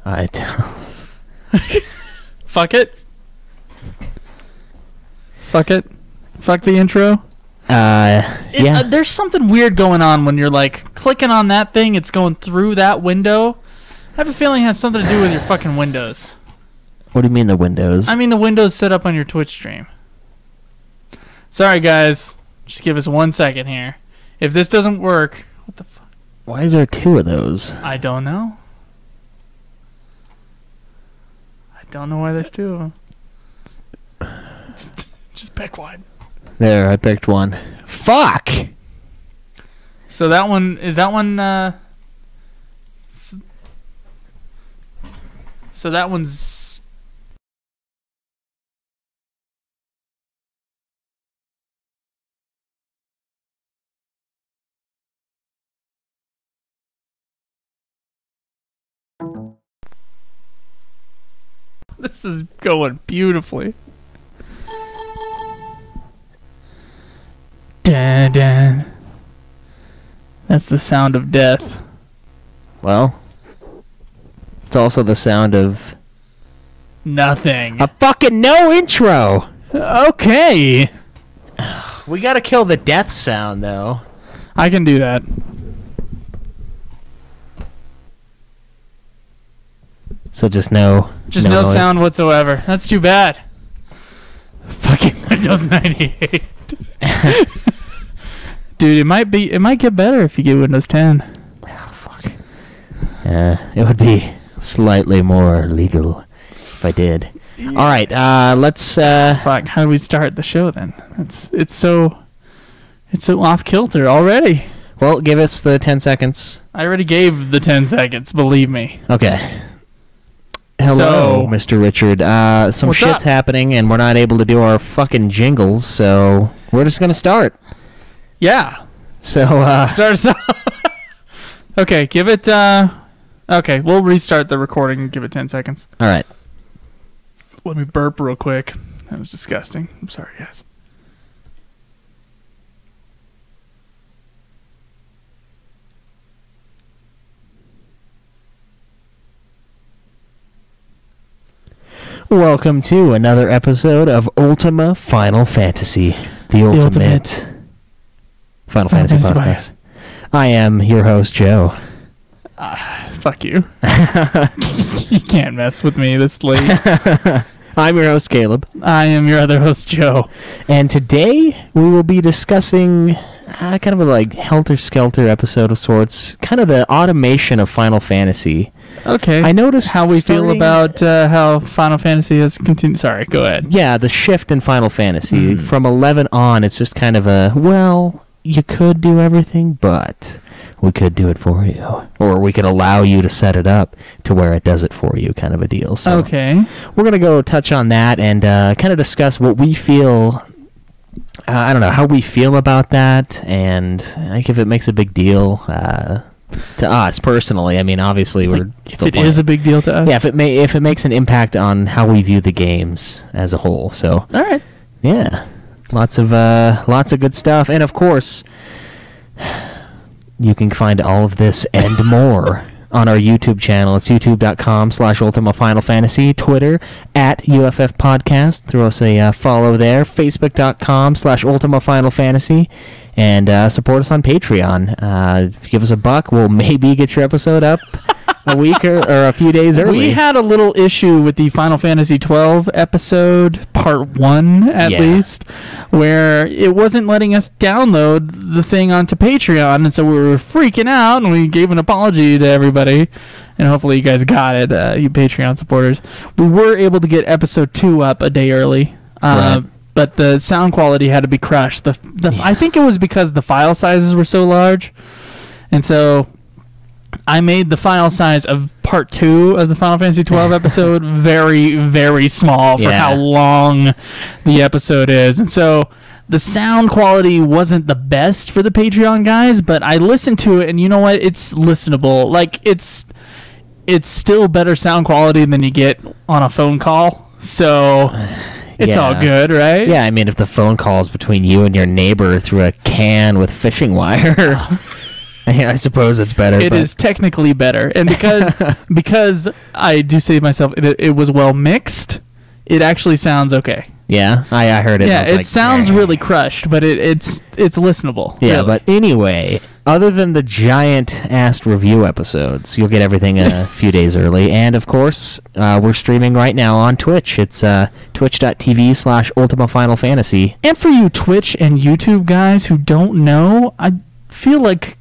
I Fuck it. Fuck it. Fuck the intro. Yeah. There's something weird going on when you're like clicking on that thing. It's going through that window. I have a feeling it has something to do with your fucking windows. What do you mean the windows? I mean the windows set up on your Twitch stream. Sorry guys, just give us 1 second here. If this doesn't work, what the fuck? Why is there two of those? I don't know. I don't know why there's two of them. Just pick one. There, I picked one. Fuck! So that one, is that one, so that one's... This is going beautifully. Dun, dun. That's the sound of death. Well, it's also the sound of... Nothing. a fucking no intro! Okay. We gotta kill the death sound, though. I can do that. So just no... Just no noise. sound whatsoever. That's too bad. Fucking Windows 98. Dude, it might get better if you get Windows 10. Oh, fuck. It would be slightly more legal if I did. Yeah. All right, let's... Fuck, how do we start the show then? It's so off kilter already. Well, give us the 10 seconds. I already gave the 10 seconds, believe me. Okay. Hello, So- Mr. Richard. Some What's shit's up? happening, and we're not able to do our fucking jingles, so we're just gonna start. Yeah. So, Start us off. Okay, give it okay, we'll restart the recording and give it 10 seconds. all right. Let me burp real quick. That was disgusting. I'm sorry, guys. Welcome to another episode of Ultima Final Fantasy, the ultimate Final Fantasy podcast. Bias. I am your host, Joe. Fuck you. You can't mess with me this late. I'm your host, Caleb. I am your other host, Joe. And today we will be discussing kind of a like helter-skelter episode of sorts, kind of the automation of Final Fantasy. Okay. I noticed how we feel starting- about how Final Fantasy has continued. Sorry, go ahead. Yeah, the shift in Final Fantasy. From 11 on, it's just kind of a, well, you could do everything, but we could do it for you. Or we could allow you to set it up to where it does it for you, kind of a deal. So Okay. we're going to go touch on that and kind of discuss what we feel, I don't know, how we feel about that, and like if it makes a big deal to us personally. I mean, obviously we're still It playing. is a big deal to us. Yeah, if it makes an impact on how we view the games as a whole. So All right. yeah, lots of good stuff, and of course, you can find all of this and more on our YouTube channel. It's youtube.com/Ultima Final Fantasy, Twitter @UFF Podcast. Throw us a follow there. Facebook.com/Ultima Final Fantasy, and support us on Patreon. If you give us $1, we'll maybe get your episode up a week or a few days early. We had a little issue with the Final Fantasy 12 episode, part 1 at Yeah. least, where it wasn't letting us download the thing onto Patreon, and so we were freaking out, and we gave an apology to everybody, and hopefully you guys got it, you Patreon supporters. We were able to get episode 2 up a day early, Right. but the sound quality had to be crushed. I think it was because the file sizes were so large, and so I made the file size of part 2 of the Final Fantasy 12 episode very, very small for Yeah. how long the episode is. And so the sound quality wasn't the best for the Patreon guys, but I listened to it, and you know what? It's listenable. Like, it's still better sound quality than you get on a phone call. So it's all Yeah. good, right? Yeah, I mean, if the phone call's between you and your neighbor through a can with fishing wire, Yeah, I suppose it's better. It is technically better, and because I do say to myself it was well mixed, it actually sounds okay. Yeah, I heard it. Yeah, and I was it sounds really crushed, but it's listenable. Yeah, really. but anyway, other than the giant-ass review episodes, you'll get everything a few days early. And, of course, we're streaming right now on Twitch. It's twitch.tv/Ultima Final Fantasy. And for you Twitch and YouTube guys who don't know, I feel like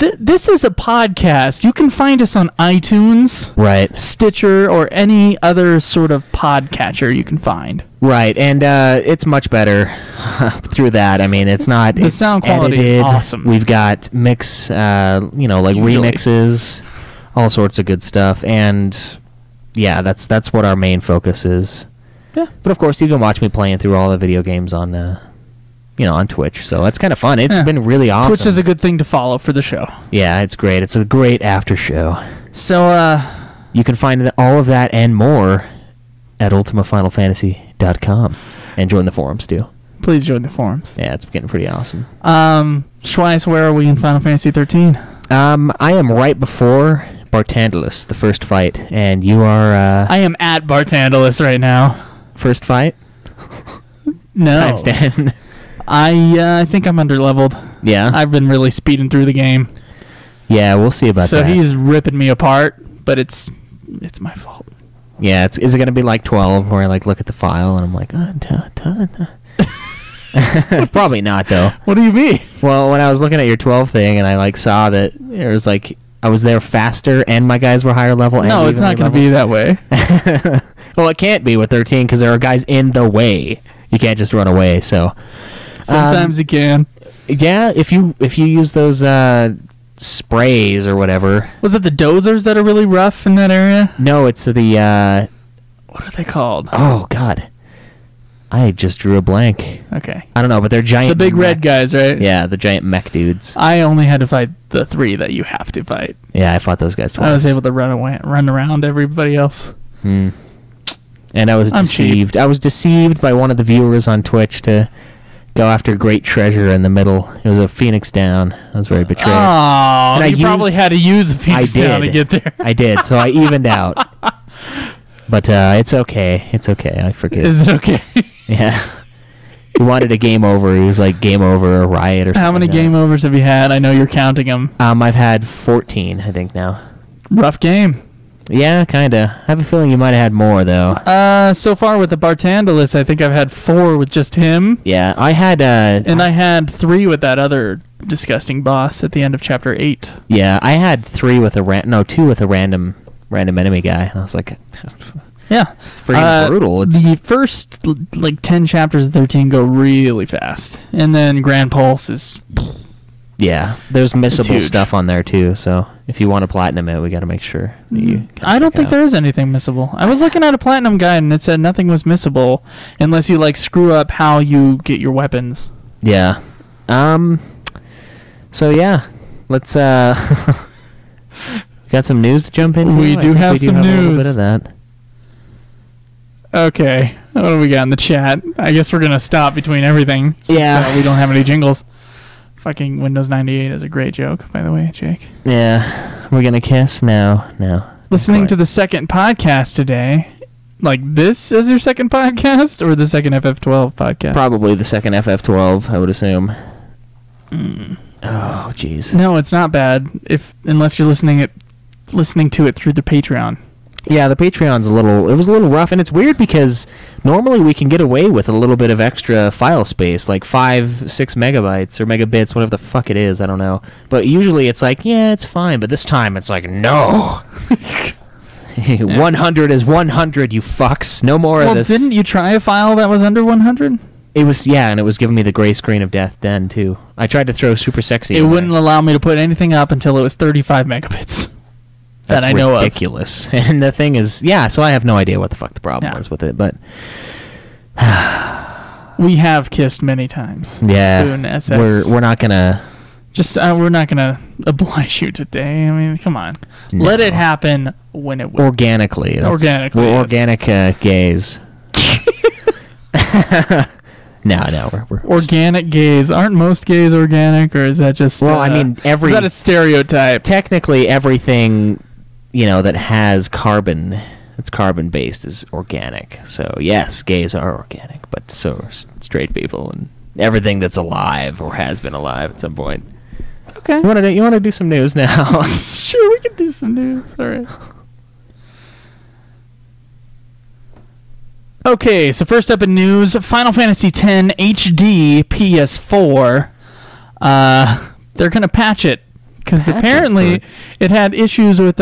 this is a podcast. You can find us on iTunes, Right. Stitcher, or any other sort of podcatcher you can find. Right, and it's much better through that. I mean, it's not... The it's sound quality edited. is awesome. We've got mix, like Usually. remixes, all sorts of good stuff. And, yeah, that's what our main focus is. Yeah. But, of course, you can watch me playing through all the video games on... on Twitch, so that's kind of fun. It's been really awesome. Twitch is a good thing to follow for the show. Yeah, it's great. It's a great after show. So, You can find all of that and more at ultimafinalfantasy.com and join the forums too. please join the forums. Yeah, it's getting pretty awesome. Schweiss, where are we in Final Fantasy 13? I am right before Bartandalus, the first fight, and you are I am at Bartandalus right now. first fight No. times 10. I think I'm under-leveled. Yeah. I've been really speeding through the game. Yeah, we'll see about So that. he's ripping me apart, but it's my fault. Yeah, is it going to be like 12 where I look at the file and I'm like, probably not though. What do you mean? Well, when I was looking at your 12 thing and I saw that it was I was there faster and my guys were higher level. No, and it's not going to be that way. Well, it can't be with 13 because there are guys in the way. You can't just run away. So Sometimes you can. yeah, if you use those sprays or whatever. Was it the dozers that are really rough in that area? No, it's the What are they called? oh god, I just drew a blank. Okay. I don't know, but they're giant. The big red guys, right? Yeah, the giant mech dudes. I only had to fight the 3 that you have to fight. Yeah, I fought those guys twice. I was able to run around everybody else. And I was I'm cheap. deceived. I was deceived by one of the viewers on Twitch to go after great treasure in the middle. It was a Phoenix Down. I was very betrayed. Oh, And I you probably used- had to use a Phoenix I Down to did. get there. I did, so I evened out. But it's okay. It's okay. I forgive. Is it okay? Yeah. He wanted a game over. He was like, game over, a riot or something. How many like that. game overs have you had? I know you're counting them. I've had 14, I think, now. Rough game. Yeah, kind of. I have a feeling you might have had more, though. So far with the Bartandalus, I think I've had 4 with just him. Yeah, I had... And I had 3 with that other disgusting boss at the end of chapter 8. Yeah, I had 2 with a random enemy guy. And I was like... Yeah. It's freaking brutal. It's The first 10 chapters of 13 go really fast. And then Grand Pulse is... yeah, there's missable huge. stuff on there too. So if you want to platinum it, we got to make sure that you. I don't think there is anything missable. I was looking at a platinum guide and it said nothing was missable unless you screw up how you get your weapons. Yeah. So yeah, let's. Got some news to jump into. We I do think have we do some have a little news. bit of that. Okay. What do we got in the chat? I guess we're going to stop between everything. Since, Yeah. we don't have any jingles. Fucking Windows 98 is a great joke, by the way, Jake. Yeah, we're gonna kiss now. No. Listening to the second podcast today. This is your second podcast or the second FF12 podcast? Probably the second FF12, I would assume. Oh, jeez. No, it's not bad unless you're listening to it through the Patreon. Yeah, the Patreon's it was a little rough, and it's weird because normally we can get away with a little bit of extra file space, like 5-6 megabytes or megabits, whatever the fuck it is, I don't know. But usually it's yeah, it's fine, but this time it's no. 100 is 100, you fucks. No more of this. Didn't you try a file that was under 100? It was, yeah, and it was giving me the gray screen of death then, too. I tried to throw Super Sexy It in wouldn't there. allow me to put anything up until it was 35 megabits. That's that I know of. ridiculous. And the thing is, yeah, so I have no idea what the fuck the problem was with it, but... We have kissed many times. Yeah, Soon, SX. we're not gonna... We're not gonna oblige you today. I mean, come on. No. Let it happen when it will. Organically. Organically, We're yes. organic gays. No, we're Organic gays. Aren't most gays organic, or is that just... Well, I mean, is that a stereotype? Technically, everything, that has carbon, that's carbon-based is organic. So, yes, gays are organic, but so are straight people and everything that's alive or has been alive at some point. Okay. You want to do some news now? Sure, we can do some news. All right. Okay, so first up in news, Final Fantasy X HD PS4. They're going to patch it because apparently it had issues with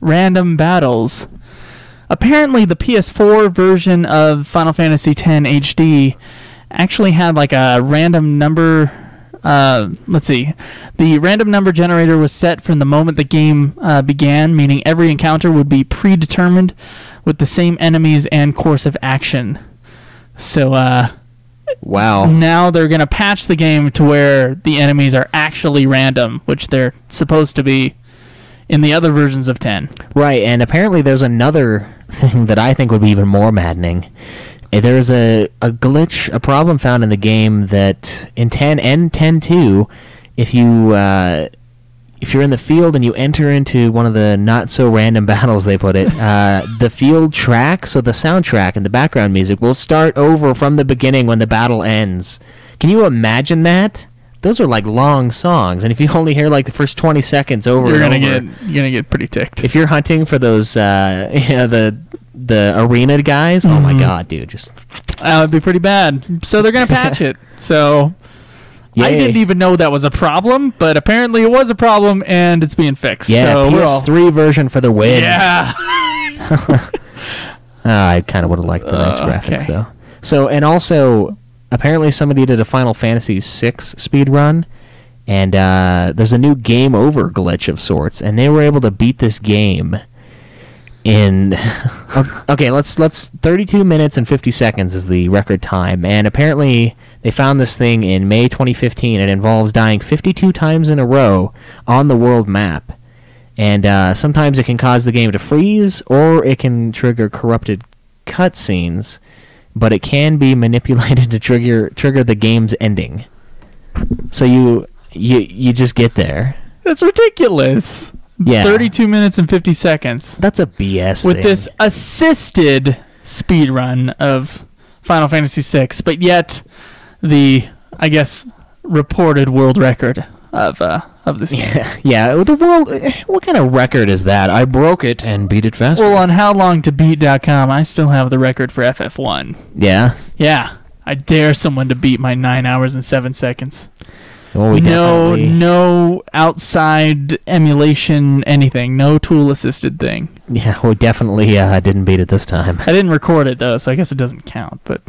random battles. Apparently the PS4 version of Final Fantasy X HD actually had like a random number... let's see. The random number generator was set from the moment the game began, meaning every encounter would be predetermined with the same enemies and course of action. So, wow. Now they're going to patch the game to where the enemies are actually random, which they're supposed to be in the other versions of 10. Right, and apparently there's another thing that I think would be even more maddening. There's a glitch, a problem found in the game that in 10 and 10.2, if you're in the field and you enter into one of the not so random battles, they put it, the field track, so the soundtrack and the background music will start over from the beginning when the battle ends. Can you imagine that? Those are like long songs, and if you only hear like the first 20 seconds over, you're gonna get pretty ticked. If you're hunting for those, the arena guys, oh my god, dude, just that would be pretty bad. So they're gonna patch it. So yay. I didn't even know that was a problem, but apparently it was a problem, and it's being fixed. Yeah, so PS3 version for the win. Yeah. I kind of would have liked the nice graphics though. So, and also, apparently somebody did a Final Fantasy VI speed run, and there's a new game over glitch of sorts, and they were able to beat this game in okay, let's 32 minutes and 50 seconds is the record time, and apparently they found this thing in May 2015. It involves dying 52 times in a row on the world map, and sometimes it can cause the game to freeze, or it can trigger corrupted cutscenes, but it can be manipulated to trigger the game's ending. So you just get there. That's ridiculous. Yeah. 32 minutes and 50 seconds. That's a BS with thing. this assisted speed run of Final Fantasy VI, but yet the, I guess, reported world record of this game. Yeah, the world... What kind of record is that? I broke it and beat it faster. Well, on howlongtobeat.com, I still have the record for FF1. Yeah? Yeah. I dare someone to beat my 9 hours and 7 seconds. Well, No outside emulation, anything. No tool-assisted thing. Yeah, we definitely didn't beat it this time. I didn't record it, though, so I guess it doesn't count. But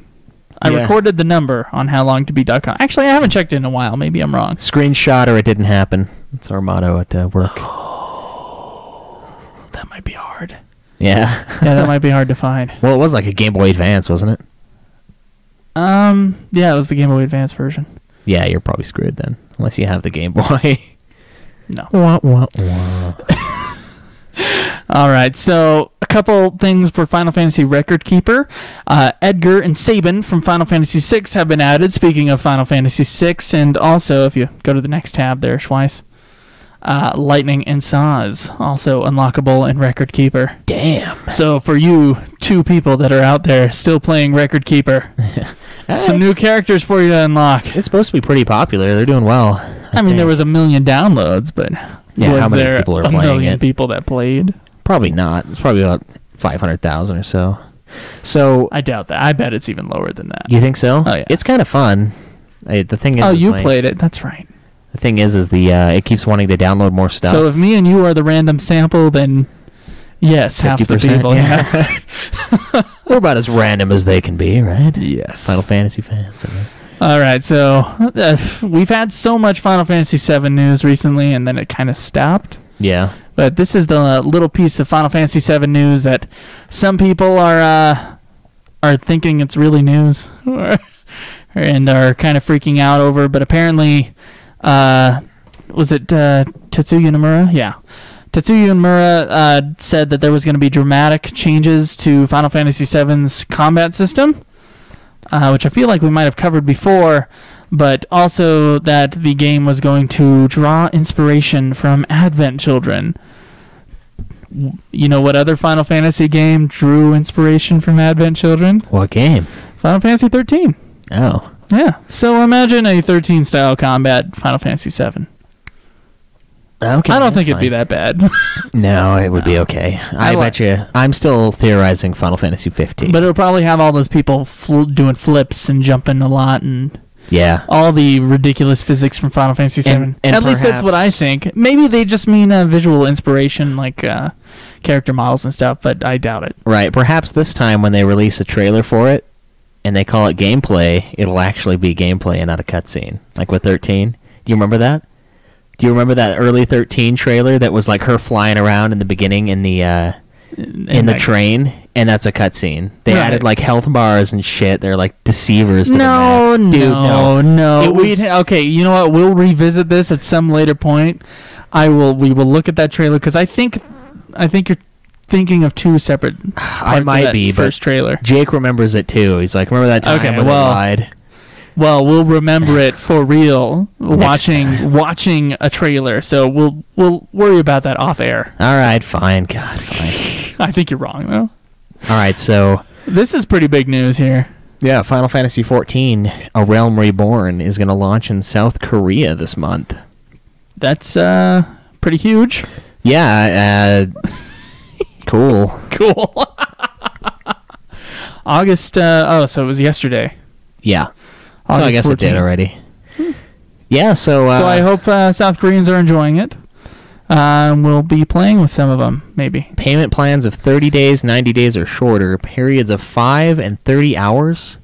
I recorded the number on howlongtobeat.com. Actually, I haven't checked it in a while. Maybe I'm wrong. Screenshot or it didn't happen. That's our motto at work. Oh, that might be hard. Yeah. Yeah, that might be hard to find. Well, it was like a Game Boy Advance, wasn't it? Yeah, it was the Game Boy Advance version. Yeah, you're probably screwed then, unless you have the Game Boy. No. Wah, wah, wah. All right, so a couple things for Final Fantasy Record Keeper. Edgar and Sabin from Final Fantasy VI have been added, speaking of Final Fantasy VI, and also, if you go to the next tab there, Schweiss, Lightning and Saz, also unlockable in Record Keeper. Damn. So for you two people that are out there still playing Record Keeper, some new characters for you to unlock. It's supposed to be pretty popular. They're doing well. I mean, there was 1 million downloads, but yeah, how many there people are a playing million it? people that played? Probably not. It's probably about 500,000 or so. So I doubt that. I bet it's even lower than that. you think so? Oh, yeah. It's kind of fun. The thing is, Oh, you played it. That's right. The thing is it keeps wanting to download more stuff. So if me and you are the random sample, then yes, half the 50%, people. Yeah. We're about as random as they can be, right? Yes. Final Fantasy fans. I mean. All right, so we've had so much Final Fantasy VII news recently, and then it kind of stopped. Yeah. But this is the little piece of Final Fantasy VII news that some people are thinking it's really news, and are kind of freaking out over. But apparently, was it Tetsuya Nomura? Yeah. Tetsuya Nomura said that there was going to be dramatic changes to Final Fantasy VII's combat system. which I feel like we might have covered before, but also that the game was going to draw inspiration from Advent Children. You know what other Final Fantasy game drew inspiration from Advent Children? What game? Final Fantasy 13. Oh. Yeah. So imagine a 13 style combat Final Fantasy 7. Okay. I don't think it'd be that bad. No, it would be okay. I bet you. I'm still theorizing Final Fantasy 15. But it'll probably have all those people doing flips and jumping a lot and yeah, all the ridiculous physics from Final Fantasy 7. And At least that's what I think. Maybe they just mean visual inspiration, like character models and stuff, but I doubt it. Right. Perhaps this time when they release a trailer for it and they call it gameplay, it'll actually be gameplay and not a cutscene. Like with 13. Do you remember that? Do you remember that early 13 trailer that was like her flying around in the beginning in the train, and that's a cutscene. They added like health bars and shit. They're like deceivers to the max. Dude, no. Okay, you know what? We'll revisit this at some later point. We will look at that trailer because I think you're thinking of two separate parts I might of that be, first trailer. Jake remembers it too. He's like, remember that time when they lied? Well, we'll remember it for real watching a trailer. So we'll worry about that off air. All right, fine. God, fine. I think you're wrong though. All right, so this is pretty big news here. Yeah, Final Fantasy XIV: A Realm Reborn is going to launch in South Korea this month. That's pretty huge. Yeah, cool. Cool. August. So it was yesterday. Yeah. August so I guess 14th. It did already. Yeah, so I hope South Koreans are enjoying it. We'll be playing with some of them, maybe. Payment plans of 30 days, 90 days, or shorter. Periods of 5 and 30 hours,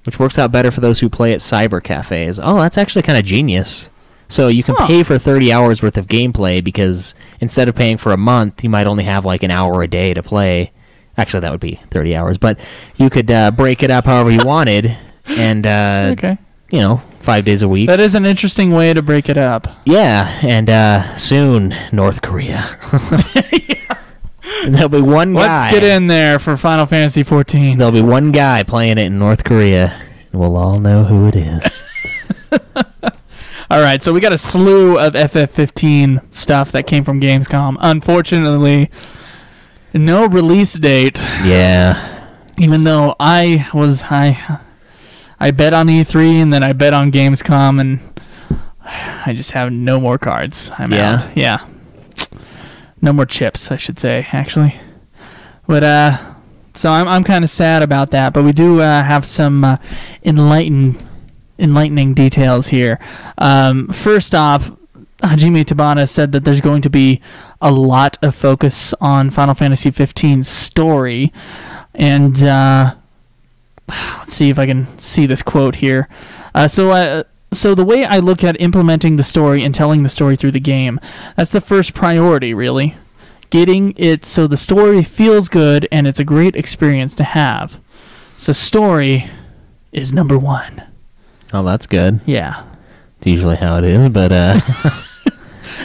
which works out better for those who play at cyber cafes. Oh, that's actually kind of genius. So you can pay for 30 hours worth of gameplay because instead of paying for a month, you might only have like an hour a day to play. Actually, that would be 30 hours, but you could break it up however you wanted. And, okay. 5 days a week. That is an interesting way to break it up. Yeah, and soon, North Korea. There'll be one guy. Let's get in there for Final Fantasy 14. There'll be one guy playing it in North Korea, and we'll all know who it is. All right, so we got a slew of FF15 stuff that came from Gamescom. Unfortunately, no release date. Yeah. Even though I bet on E3 and then I bet on Gamescom and I just have no more cards. I'm out. Yeah. No more chips, I should say, actually. But so I'm kind of sad about that, but we do have some enlightening details here. First off, Hajime Tabata said that there's going to be a lot of focus on Final Fantasy 15's story, and let's see if I can see this quote here. So the way I look at implementing the story and telling the story through the game, that's the first priority, really. Getting it so the story feels good and it's a great experience to have. So story is number one. Oh, that's good. Yeah. It's usually how it is, but...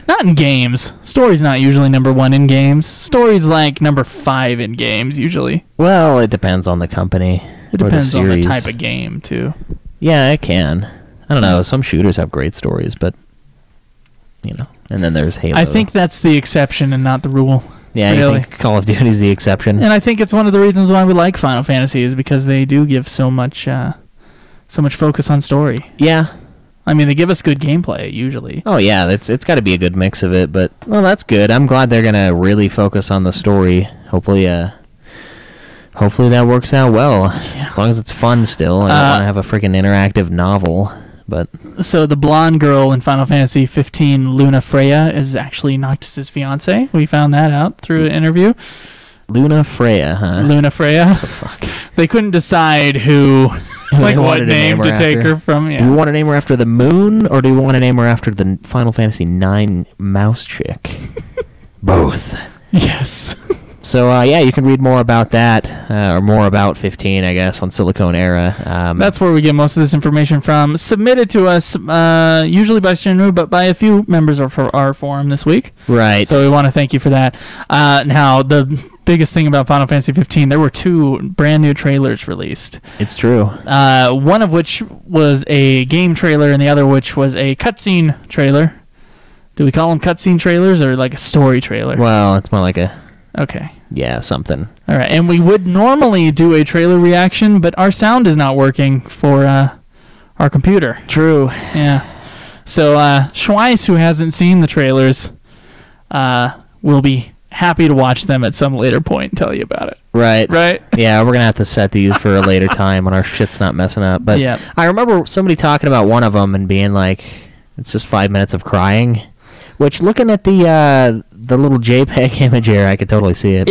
Not in games. Story's not usually number one in games. Story's like number 5 in games, usually. Well, it depends on the company. It depends on the type of game, too. Yeah, it can. I don't know. Some shooters have great stories, but, and then there's Halo. I think that's the exception and not the rule. Yeah, really. You think Call of Duty's the exception? And I think it's one of the reasons why we like Final Fantasy is because they do give so much focus on story. Yeah. I mean, they give us good gameplay, usually. Oh, yeah. It's got to be a good mix of it, but, well, that's good. I'm glad they're going to really focus on the story. Hopefully that works out well. Yeah. As long as it's fun still. I don't want to have a freaking interactive novel. But so the blonde girl in Final Fantasy 15, Luna Freya, is actually Noctis' fiance. We found that out through an interview. Luna Freya, huh? Luna Freya. What the fuck? They couldn't decide what name to take her from. Yeah. Do you want to name her after the moon, or do you want to name her after the Final Fantasy 9 mouse chick? Both. Yes. So, yeah, you can read more about that, or more about 15, I guess, on Silicon Era. That's where we get most of this information from. Submitted to us, usually by Shenmue, but by a few members of our forum this week. Right. So we want to thank you for that. Now, the biggest thing about Final Fantasy 15, there were 2 brand new trailers released. It's true. One of which was a game trailer, and the other which was a cutscene trailer. Do we call them cutscene trailers or like a story trailer? Well, it's more like a... Okay. Yeah, something. All right, and we would normally do a trailer reaction, but our sound is not working for our computer. True. Yeah. So Schweiss, who hasn't seen the trailers, will be happy to watch them at some later point and tell you about it. Right. Right? Yeah, we're going to have to set these for a later time when our shit's not messing up. But yeah. I remember somebody talking about one of them and being like, it's just 5 minutes of crying. Which, looking at the little JPEG image here, I could totally see it.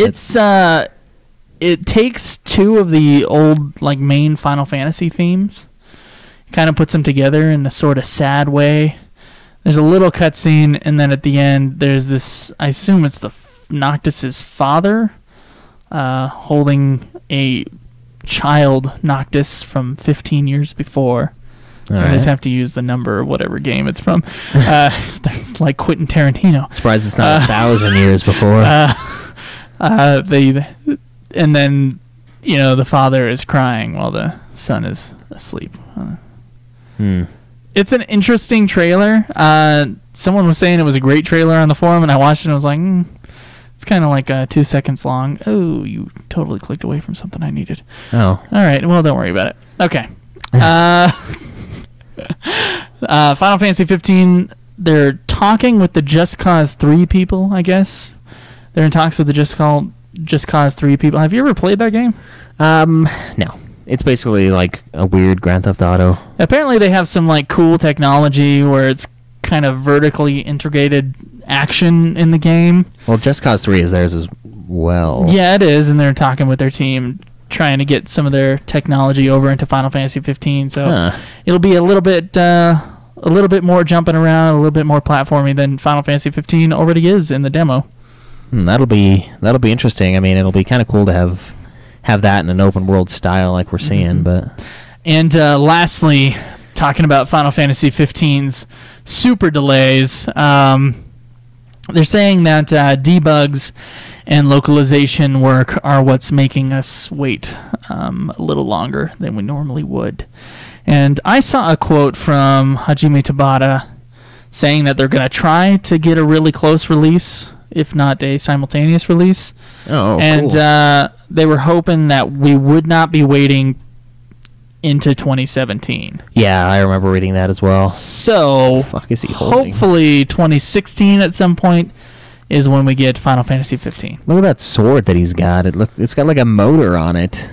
It takes 2 of the old like main Final Fantasy themes, kind of puts them together in a sort of sad way. There's a little cutscene, and then at the end, there's this. I assume it's the Noctis's father, holding a child Noctis from 15 years before. I just have to use the number of whatever game it's from. It's like Quentin Tarantino. Surprised it's not 1,000 years before. And then, the father is crying while the son is asleep. It's an interesting trailer. Someone was saying it was a great trailer on the forum, and I watched it and I was like, it's kind of like 2 seconds long. Oh, you totally clicked away from something I needed. Oh. All right. Well, don't worry about it. Okay. Final Fantasy 15, they're talking with the Just Cause 3 people, I guess. They're in talks with the Just Cause 3 people. Have you ever played that game? No. It's basically like a weird Grand Theft Auto. Apparently they have some like cool technology where it's kind of vertically integrated action in the game. Well, Just Cause 3 is theirs as well. Yeah, it is, and they're talking with their team trying to get some of their technology over into Final Fantasy 15, so it'll be a little bit more jumping around, a little bit more platforming than Final Fantasy 15 already is in the demo. That'll be interesting. I mean, it'll be kind of cool to have that in an open world style like we're seeing. And lastly, talking about Final Fantasy 15's super delays, they're saying that debugs and localization work are what's making us wait a little longer than we normally would. And I saw a quote from Hajime Tabata saying that they're going to try to get a really close release, if not a simultaneous release. Oh, and cool. They were hoping that we would not be waiting into 2017. Yeah, I remember reading that as well. So, fuck is he holding? Hopefully 2016 at some point is when we get Final Fantasy 15. Look at that sword that he's got. It's got like a motor on it.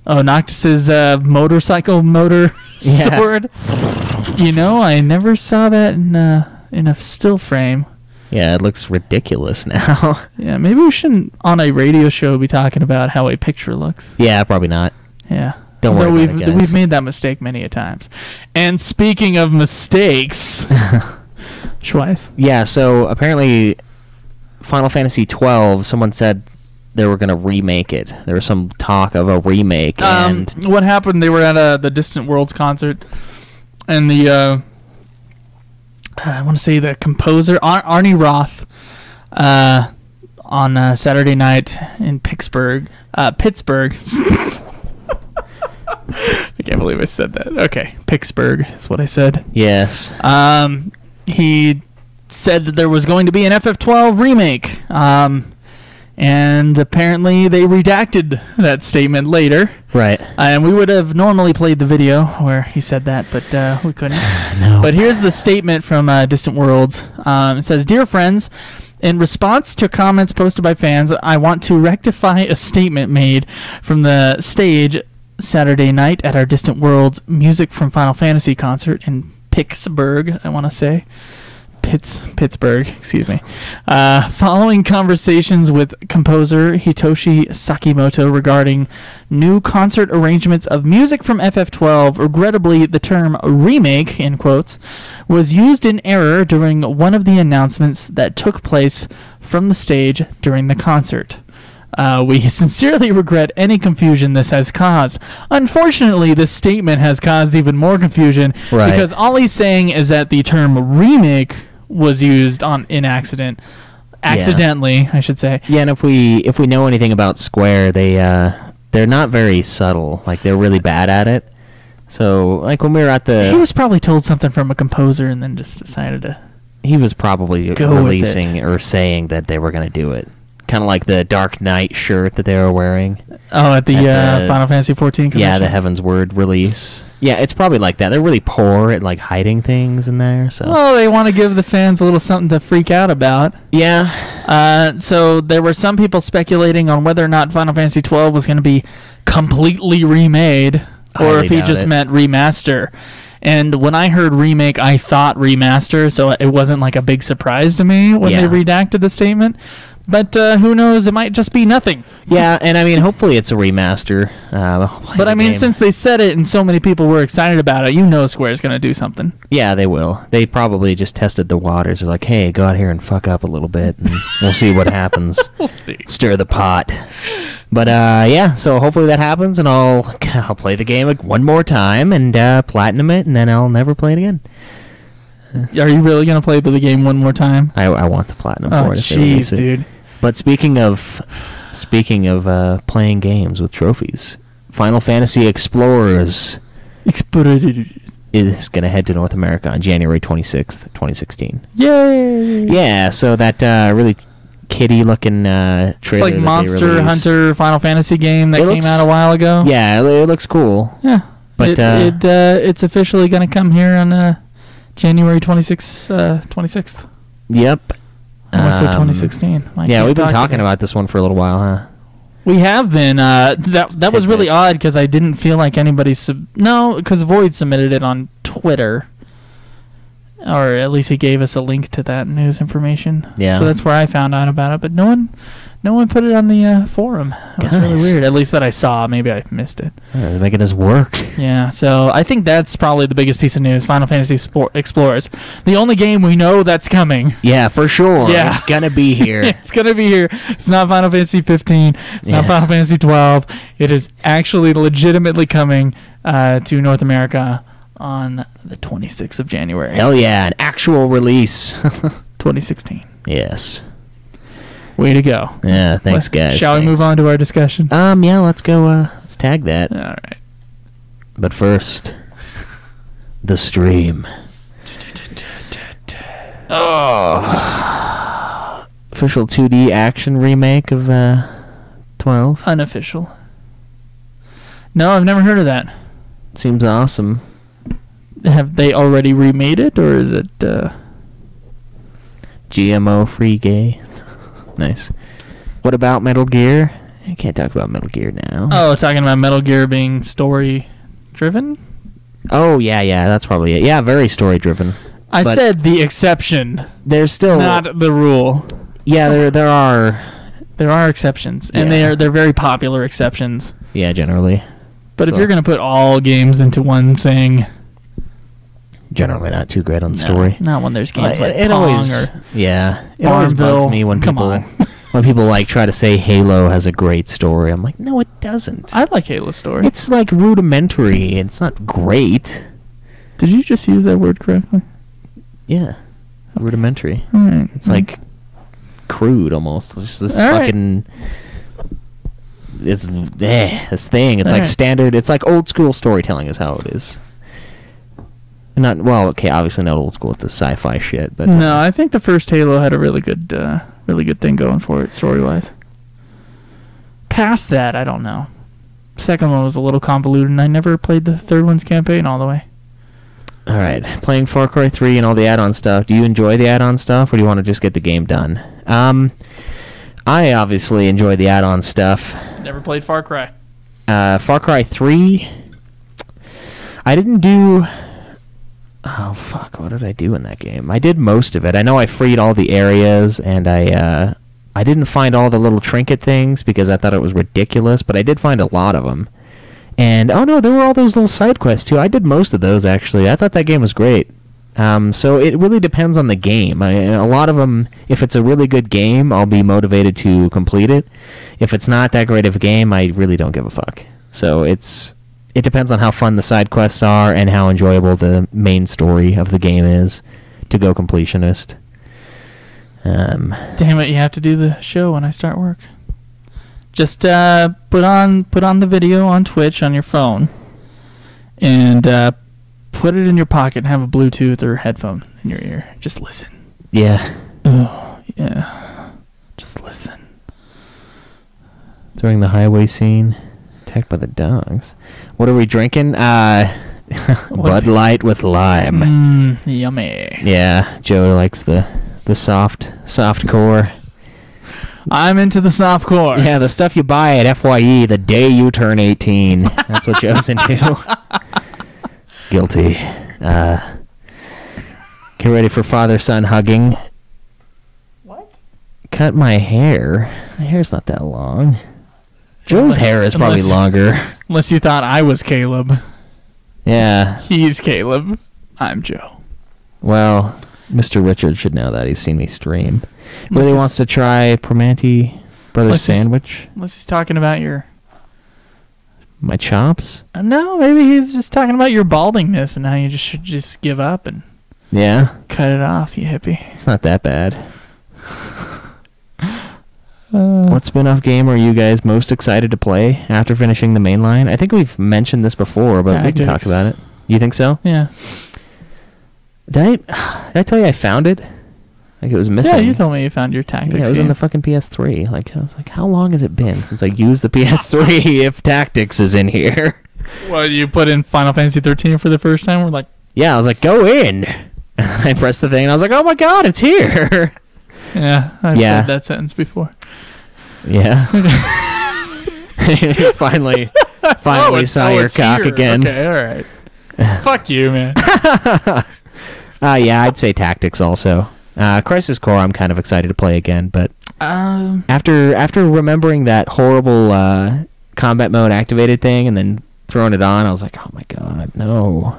Oh, Noctis's motorcycle motor sword. I never saw that in a still frame. Yeah, it looks ridiculous now. Yeah, maybe we shouldn't on a radio show be talking about how a picture looks. Yeah, probably not. Yeah. Don't worry about it, guys. We've made that mistake many a times. And speaking of mistakes, Schweiss. Yeah, so apparently Final Fantasy 12, someone said they were going to remake it. There was some talk of a remake. And what happened, they were at the Distant Worlds concert, and the, I want to say the composer, Arnie Roth, on Saturday night in Pittsburgh. I can't believe I said that. Okay, Pittsburgh is what I said. Yes. He said that there was going to be an FF12 remake, and apparently they redacted that statement later. Right. And we would have normally played the video where he said that, but we couldn't. No. But here's the statement from Distant Worlds. It says, "Dear friends, in response to comments posted by fans, I want to rectify a statement made from the stage Saturday night at our Distant Worlds Music from Final Fantasy concert in Pittsburgh, I want to say. Pittsburgh, excuse me. Following conversations with composer Hitoshi Sakimoto regarding new concert arrangements of music from FF12, regrettably the term remake, in quotes, was used in error during one of the announcements that took place from the stage during the concert. We sincerely regret any confusion this has caused. Unfortunately, this statement has caused even more confusion because all he's saying is that the term remake was used accidentally, I should say. Yeah, and if we know anything about Square, they're not very subtle. Like, they're really bad at it. So, like, when we were at the... He was probably told something from a composer and then just decided to... He was probably releasing or saying that they were going to do it. Kind of like the Dark Knight shirt that they were wearing. Oh, at the Final Fantasy 14 convention? Yeah, the Heaven's Word release. Yeah, it's probably like that. They're really poor at, like, hiding things in there. So. Well, they want to give the fans a little something to freak out about. Yeah. So there were some people speculating on whether or not Final Fantasy 12 was going to be completely remade, or if he just meant remaster. And when I heard remake, I thought remaster, so it wasn't like a big surprise to me when they redacted the statement. But who knows? It might just be nothing. Yeah, and I mean, hopefully it's a remaster. But I mean, since they said it and so many people were excited about it, you know Square's going to do something. Yeah, they will. They probably just tested the waters. They're like, hey, go out here and fuck up a little bit, and we'll see what happens. We'll see. Stir the pot. But yeah, so hopefully that happens, and I'll play the game one more time and platinum it, and then I'll never play it again. Are you really going to play the game one more time? I want the platinum for it. Jeez, dude. But speaking of playing games with trophies, Final Fantasy Explorers is going to head to North America on January 26th, 2016. Yay! Yeah, so that really kitty-looking trailer. It's like Monster Hunter Final Fantasy game that came out a while ago. Yeah, it looks cool. Yeah, but it's officially going to come here on January 26th. Yep. I want to say 2016. Yeah, we've been talking about this one for a little while, huh? We have been. That was really odd because I didn't feel like anybody... because Void submitted it on Twitter. Or at least he gave us a link to that news information. Yeah. So that's where I found out about it. But no one put it on the forum. It was really weird. At least that I saw. Maybe I missed it. They're making us work. Yeah. So I think that's probably the biggest piece of news. Final Fantasy Explorers. The only game we know that's coming. Yeah, for sure. Yeah. It's going to be here. It's going to be here. It's not Final Fantasy 15. It's not Final Fantasy 12. It is actually legitimately coming to North America on the 26th of January. Hell yeah, an actual release. 2016. Yes. Way to go. Yeah, thanks, guys. Shall we move on to our discussion? Yeah, let's go. Let's tag that. All right. But first, the stream. Oh. Official 2D action remake of 12. Unofficial. No, I've never heard of that. Seems awesome. Have they already remade it, or is it GMO-free gay? Nice. What about Metal Gear? I can't talk about Metal Gear now. Oh, talking about Metal Gear being story-driven? Oh, yeah, that's probably it. Yeah, very story-driven. I said the exception. There's still... Not the rule. Yeah, there are... There are exceptions, and they're very popular exceptions. Yeah, generally. But if you're going to put all games into one thing... Generally not too great on story. Not when there's games like it Pong always, or it always bugs me when people when people like try to say Halo has a great story. I'm like, no, it doesn't. I like Halo's story. It's like rudimentary. It's not great. Did you just use that word correctly? Yeah, okay. Rudimentary. All right. It's like crude almost. Just this fucking. This thing. It's like standard. It's like old school storytelling is how it is. Obviously not old school with the sci-fi shit, but no, I think the first Halo had a really good thing going for it story-wise. Past that, I don't know. Second one was a little convoluted, and I never played the third one's campaign all the way. All right, playing Far Cry 3 and all the add-on stuff. Do you enjoy the add-on stuff, or do you want to just get the game done? I obviously enjoy the add-on stuff. Never played Far Cry. Far Cry 3. I didn't do. Oh, fuck, what did I do in that game? I did most of it. I know I freed all the areas, and I didn't find all the little trinket things because I thought it was ridiculous, but I did find a lot of them. And, oh no, there were all those little side quests, too. I did most of those, actually. I thought that game was great. So it really depends on the game. A lot of them, if it's a really good game, I'll be motivated to complete it. If it's not that great of a game, I really don't give a fuck. So it depends on how fun the side quests are and how enjoyable the main story of the game is to go completionist. Damn it! You have to do the show when I start work. Just put on the video on Twitch on your phone, and put it in your pocket and have a Bluetooth or headphone in your ear. Just listen. Yeah. Oh yeah. Just listen. During the highway scene, attacked by the dogs. What are we drinking? Bud Light with lime. Yummy. Yeah, Joe likes the soft core. I'm into the soft core. Yeah, the stuff you buy at FYE the day you turn 18. That's what Joe's into. Guilty. Get ready for father-son hugging. What? Cut my hair. My hair's not that long. Joe's hair is probably longer. Unless you thought I was Caleb. Yeah. He's Caleb. I'm Joe. Well, Mr. Richard should know that. He's seen me stream. Really wants to try Primanti Brothers sandwich. Unless he's talking about my chops? No, maybe he's just talking about your baldingness and how you should just give up and cut it off, you hippie. It's not that bad. What spin-off game are you guys most excited to play after finishing the main line? I think we've mentioned this before, but we can talk about it. You think so? Yeah. Did I tell you I found it? Like it was missing. Yeah, you told me you found your Tactics. Yeah, it was in the fucking PS3. Like I was like, how long has it been since I used the PS3 if Tactics is in here? Well, you put in Final Fantasy 13 for the first time? We're like... Yeah, I was like, go in! And I pressed the thing and I was like, oh my god, it's here! Yeah, I've said that sentence before. Yeah. finally saw your cock here. again. Okay, alright. Fuck you, man. Yeah, I'd say Tactics also. Crisis Core I'm kind of excited to play again, but after remembering that horrible combat mode activated thing and then throwing it on, I was like, oh my god, no.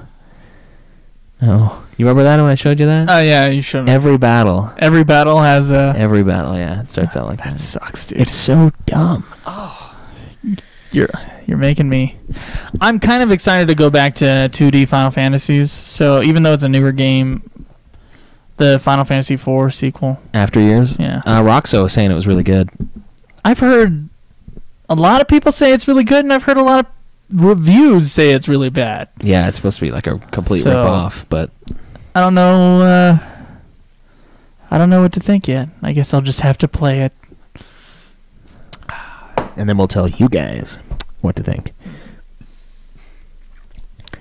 You remember that when I showed you that? Oh yeah, you showed me. Every battle has a... Every battle, yeah. It starts out like that. That sucks, dude. It's so dumb. Oh. You're making me... I'm kind of excited to go back to 2D Final Fantasies. So even though it's a newer game, the Final Fantasy IV sequel. After years? Yeah. Roxo was saying it was really good. I've heard a lot of people say it's really good, and I've heard a lot of reviews say it's really bad. Yeah, it's supposed to be like a complete rip-off, but... I don't know. I don't know what to think yet. I guess I'll just have to play it. And then we'll tell you guys what to think.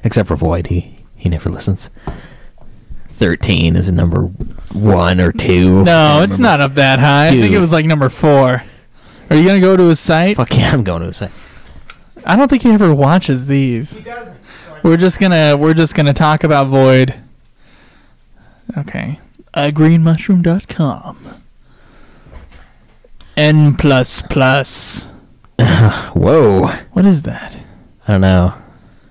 Except for Void, he never listens. 13 is number 1 or 2. No, it's not up that high. Dude. I think it was like number 4. Are you gonna go to his site? Fuck yeah, I'm going to his site. I don't think he ever watches these. He doesn't. So we're just gonna talk about Void. Okay. Greenmushroom.com. N++. Whoa. What is that? I don't know.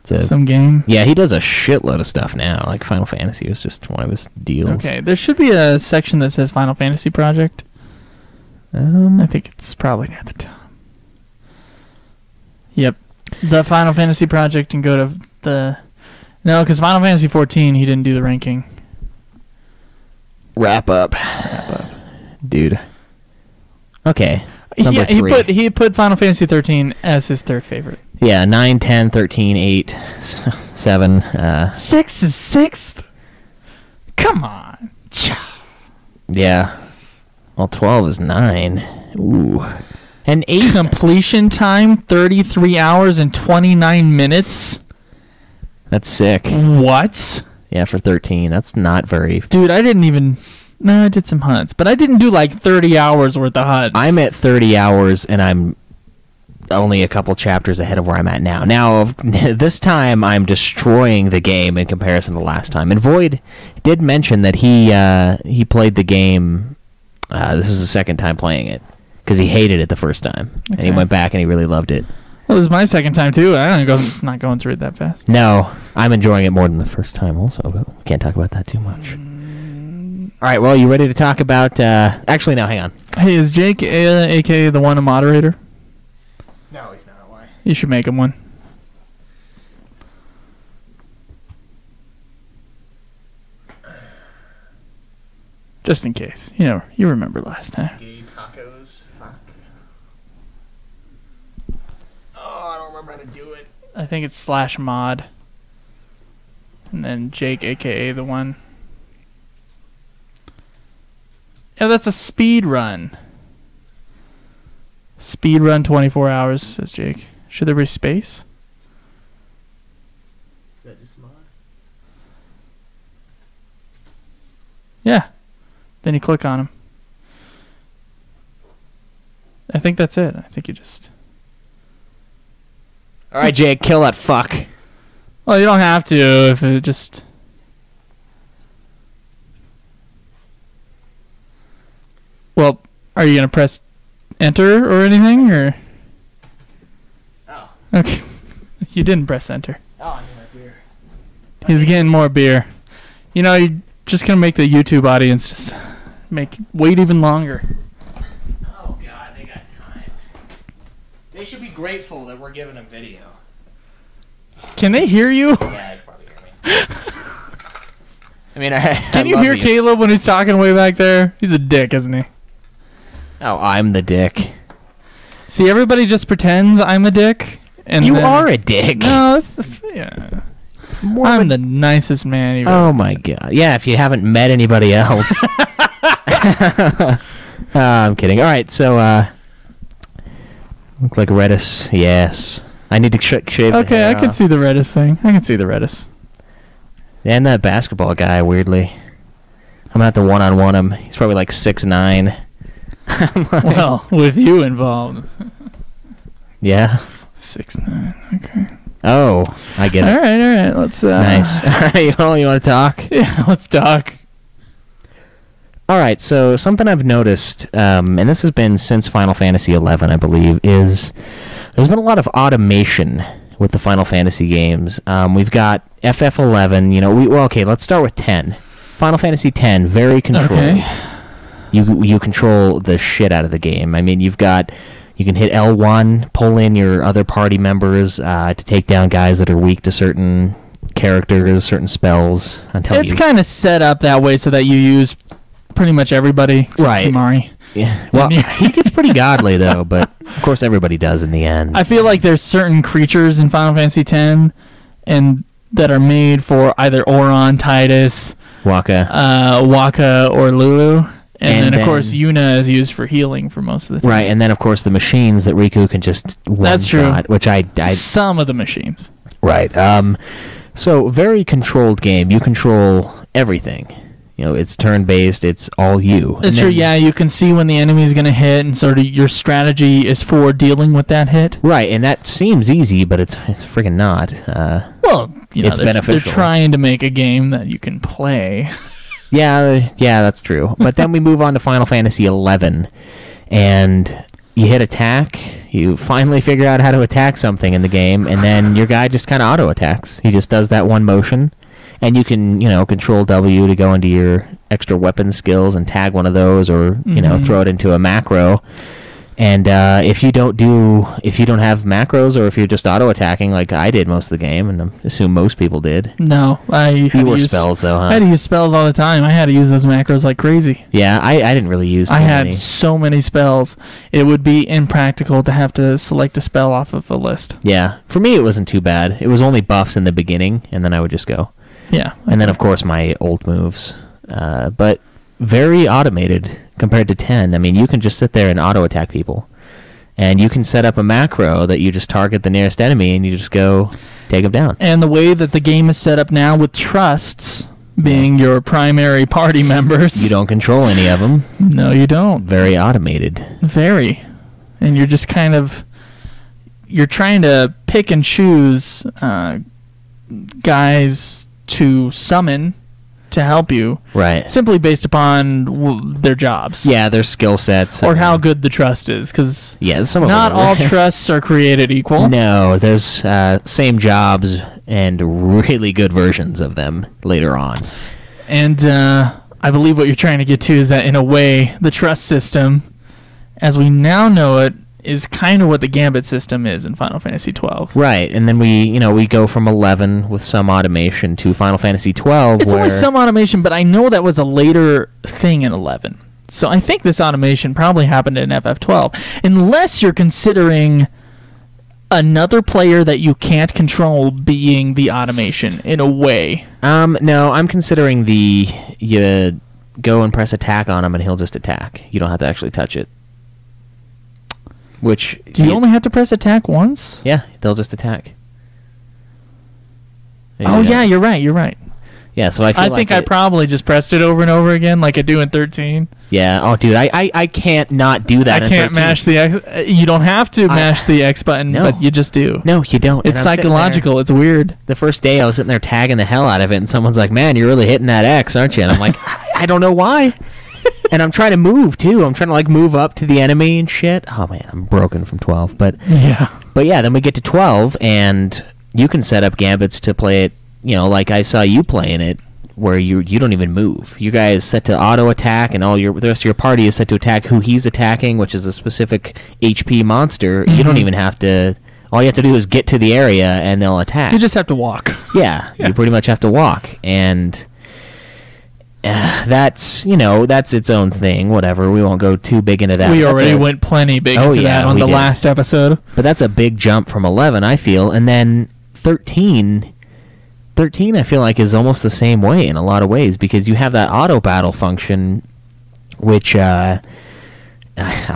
It's some game? Yeah, he does a shitload of stuff now. Like Final Fantasy was just one of his deals. Okay, there should be a section that says Final Fantasy Project. I think it's probably near the top. Yep. The Final Fantasy Project, and go to the... No, because Final Fantasy 14, he didn't do the ranking. Wrap up. Dude. Okay. Number 3. He put Final Fantasy 13 as his third favorite. Yeah, 9, 10, 13, 8, 7. 6 is 6th? Come on. Yeah. Well, 12 is 9. Ooh. And 8. Completion time, 33 hours and 29 minutes? That's sick. What? Yeah, for 13. That's not very... Dude, I didn't even... No, I did some hunts, but I didn't do like 30 hours worth of hunts. I'm at 30 hours, and I'm only a couple chapters ahead of where I'm at now. Now, this time, I'm destroying the game in comparison to last time. And Void did mention that he played the game... this is the second time playing it, because he hated it the first time. Okay. And he went back and he really loved it. Well, this is my second time too. Not going through it that fast. No, I'm enjoying it more than the first time also, but we can't talk about that too much. All right, well, you ready to talk about... actually, no, hang on. Hey, is Jake, a.k.a. the one, a moderator? No, he's not. Why? You should make him one. Just in case. You remember last time. Gay tacos. Fuck. Oh, I don't remember how to do it. I think it's /mod. And then Jake, a.k.a. the one. Yeah, that's a speed run. Speed run 24 hours, says Jake. Should there be space? Is that just mod? Yeah. Then you click on him. I think that's it. I think you just... All right, Jake, kill that fuck. Well, you don't have to if it just... Well, are you going to press enter or anything, or... Oh. Okay. You didn't press enter. Oh, I need my beer. He's getting more beer. You're just going to make the YouTube audience just wait even longer. Oh, God, they got time. They should be grateful that we're giving them video. Can they hear you? Yeah, they probably hear me. I mean, Can you hear Caleb when he's talking way back there? He's a dick, isn't he? Oh, I'm the dick. See, everybody just pretends I'm a dick. And You then- are a dick. No, yeah. I'm the nicest man you've Oh ever my met. God! Yeah, if you haven't met anybody else. I'm kidding. All right, so look like Redis. Yes, I need to shave. the Okay, hair I can off. see the Redis thing. I can see the Redis. And that basketball guy. Weirdly, I'm gonna have to one-on-one him. He's probably like 6'9". Well, with you involved. Yeah. 6'9". Okay. Oh, I get All it. right. Let's. Nice. You want to talk? Yeah, let's talk. All right, so something I've noticed, and this has been since Final Fantasy XI, I believe, is there's been a lot of automation with the Final Fantasy games. We've got FF11. Okay, let's start with 10. Final Fantasy X, very controlled. Okay. You control the shit out of the game. I mean, you can hit L1, pull in your other party members to take down guys that are weak to certain characters, certain spells. It's kind of set up that way so that you use pretty much everybody except Right. Kimari. Yeah. Well, he gets pretty godly though, but of course everybody does in the end. I feel like there's certain creatures in Final Fantasy X and that are made for either Auron, Tidus, Waka, or Lulu. And then, of course, Yuna is used for healing for most of the time. Right, and then, of course, the machines that Riku can just That's true. one-shot, which I... Some of the machines. Right. So, very controlled game. You control everything. It's turn-based. It's all you. That's true, yeah. You can see when the enemy is going to hit, and sort of your strategy is for dealing with that hit. Right, and that seems easy, but it's friggin' not. Well, it's beneficial. They're trying to make a game that you can play. Yeah, that's true. But then we move on to Final Fantasy XI, and you hit attack. You finally figure out how to attack something in the game, and then your guy just kind of auto-attacks. He just does that one motion, and you can, control W to go into your extra weapon skills and tag one of those, or throw it into a macro. And if you don't have macros, or if you're just auto-attacking like I did most of the game, and I assume most people did. No, You were spells though, huh? I had to use spells all the time. I had to use those macros like crazy. Yeah, I didn't really use too I had many. so many spells. It would be impractical to have to select a spell off of a list. Yeah, for me it wasn't too bad. It was only buffs in the beginning, and then I would just go. Yeah. And then, of course, my old moves. But very automated compared to 10. I mean, you can just sit there and auto-attack people. And you can set up a macro that you just target the nearest enemy, and you just go take them down. And the way that the game is set up now with trusts being your primary party members. You don't control any of them. No, you don't. Very automated. Very. And you're just kind of... You're trying to pick and choose guys to summon to help you, Right. simply based upon their jobs. Yeah, their skill sets. Or how good the trust is, because some of not them all trusts are created equal. No, there's same jobs and really good versions of them later on. And I believe what you're trying to get to is that, in a way, the trust system, as we now know it, is kind of what the Gambit system is in Final Fantasy 12. Right, and then we go from 11 with some automation to Final Fantasy 12. It's only some automation, but I know that was a later thing in 11. So I think this automation probably happened in FF12, unless you're considering another player that you can't control being the automation in a way. No, I'm considering you go and press attack on him and he'll just attack. You don't have to actually touch it. Which do you only have to press attack once? Yeah, they'll just attack. Yeah, you're right. Yeah, so I think I probably just pressed it over and over again like I do in 13. Yeah. Oh, dude, I can't not do that. I can't mash the X. You don't have to mash the X button, but you just do. No, you don't. It's psychological. It's weird. The first day I was sitting there tagging the hell out of it, and someone's like, "Man, you're really hitting that X, aren't you?" And I'm like, I don't know why. And I'm trying to move too. I'm trying to move up to the enemy and shit. Oh man, I'm broken from 12. But yeah. Then we get to 12, and you can set up gambits to play it. Like I saw you playing it, where you don't even move. You guys set to auto attack, and the rest of your party is set to attack who he's attacking, which is a specific HP monster. You don't even have to. All you have to do is get to the area, and they'll attack. You just have to walk. Yeah. You pretty much have to walk, and. That's its own thing. Whatever, we won't go too big into that. We already went plenty big into that on the last episode. But that's a big jump from 11, I feel. And then 13 I feel like is almost the same way in a lot of ways, because you have that auto battle function, which I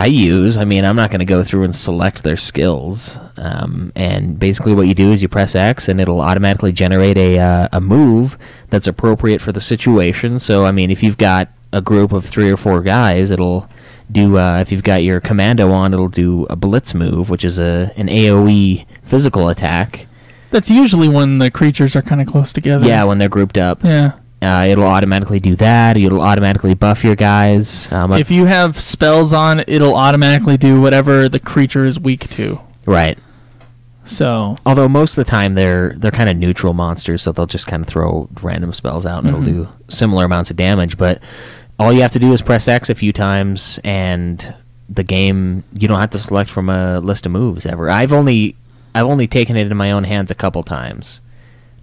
use. I mean, I'm not going to go through and select their skills. And basically what you do is you press X, and it'll automatically generate a move that's appropriate for the situation. So, I mean, if you've got a group of 3 or 4 guys, it'll do, if you've got your commando on, it'll do a blitz move, which is an AoE physical attack. That's usually when the creatures are kind of close together. Yeah, when they're grouped up. Yeah. It'll automatically do that. It'll automatically buff your guys. If you have spells on, it'll automatically do whatever the creature is weak to. Right. So, although most of the time they're kind of neutral monsters, so they'll just kind of throw random spells out and it'll do similar amounts of damage. But all you have to do is press X a few times, and the game, you don't have to select from a list of moves ever. I've only taken it in my own hands a couple times,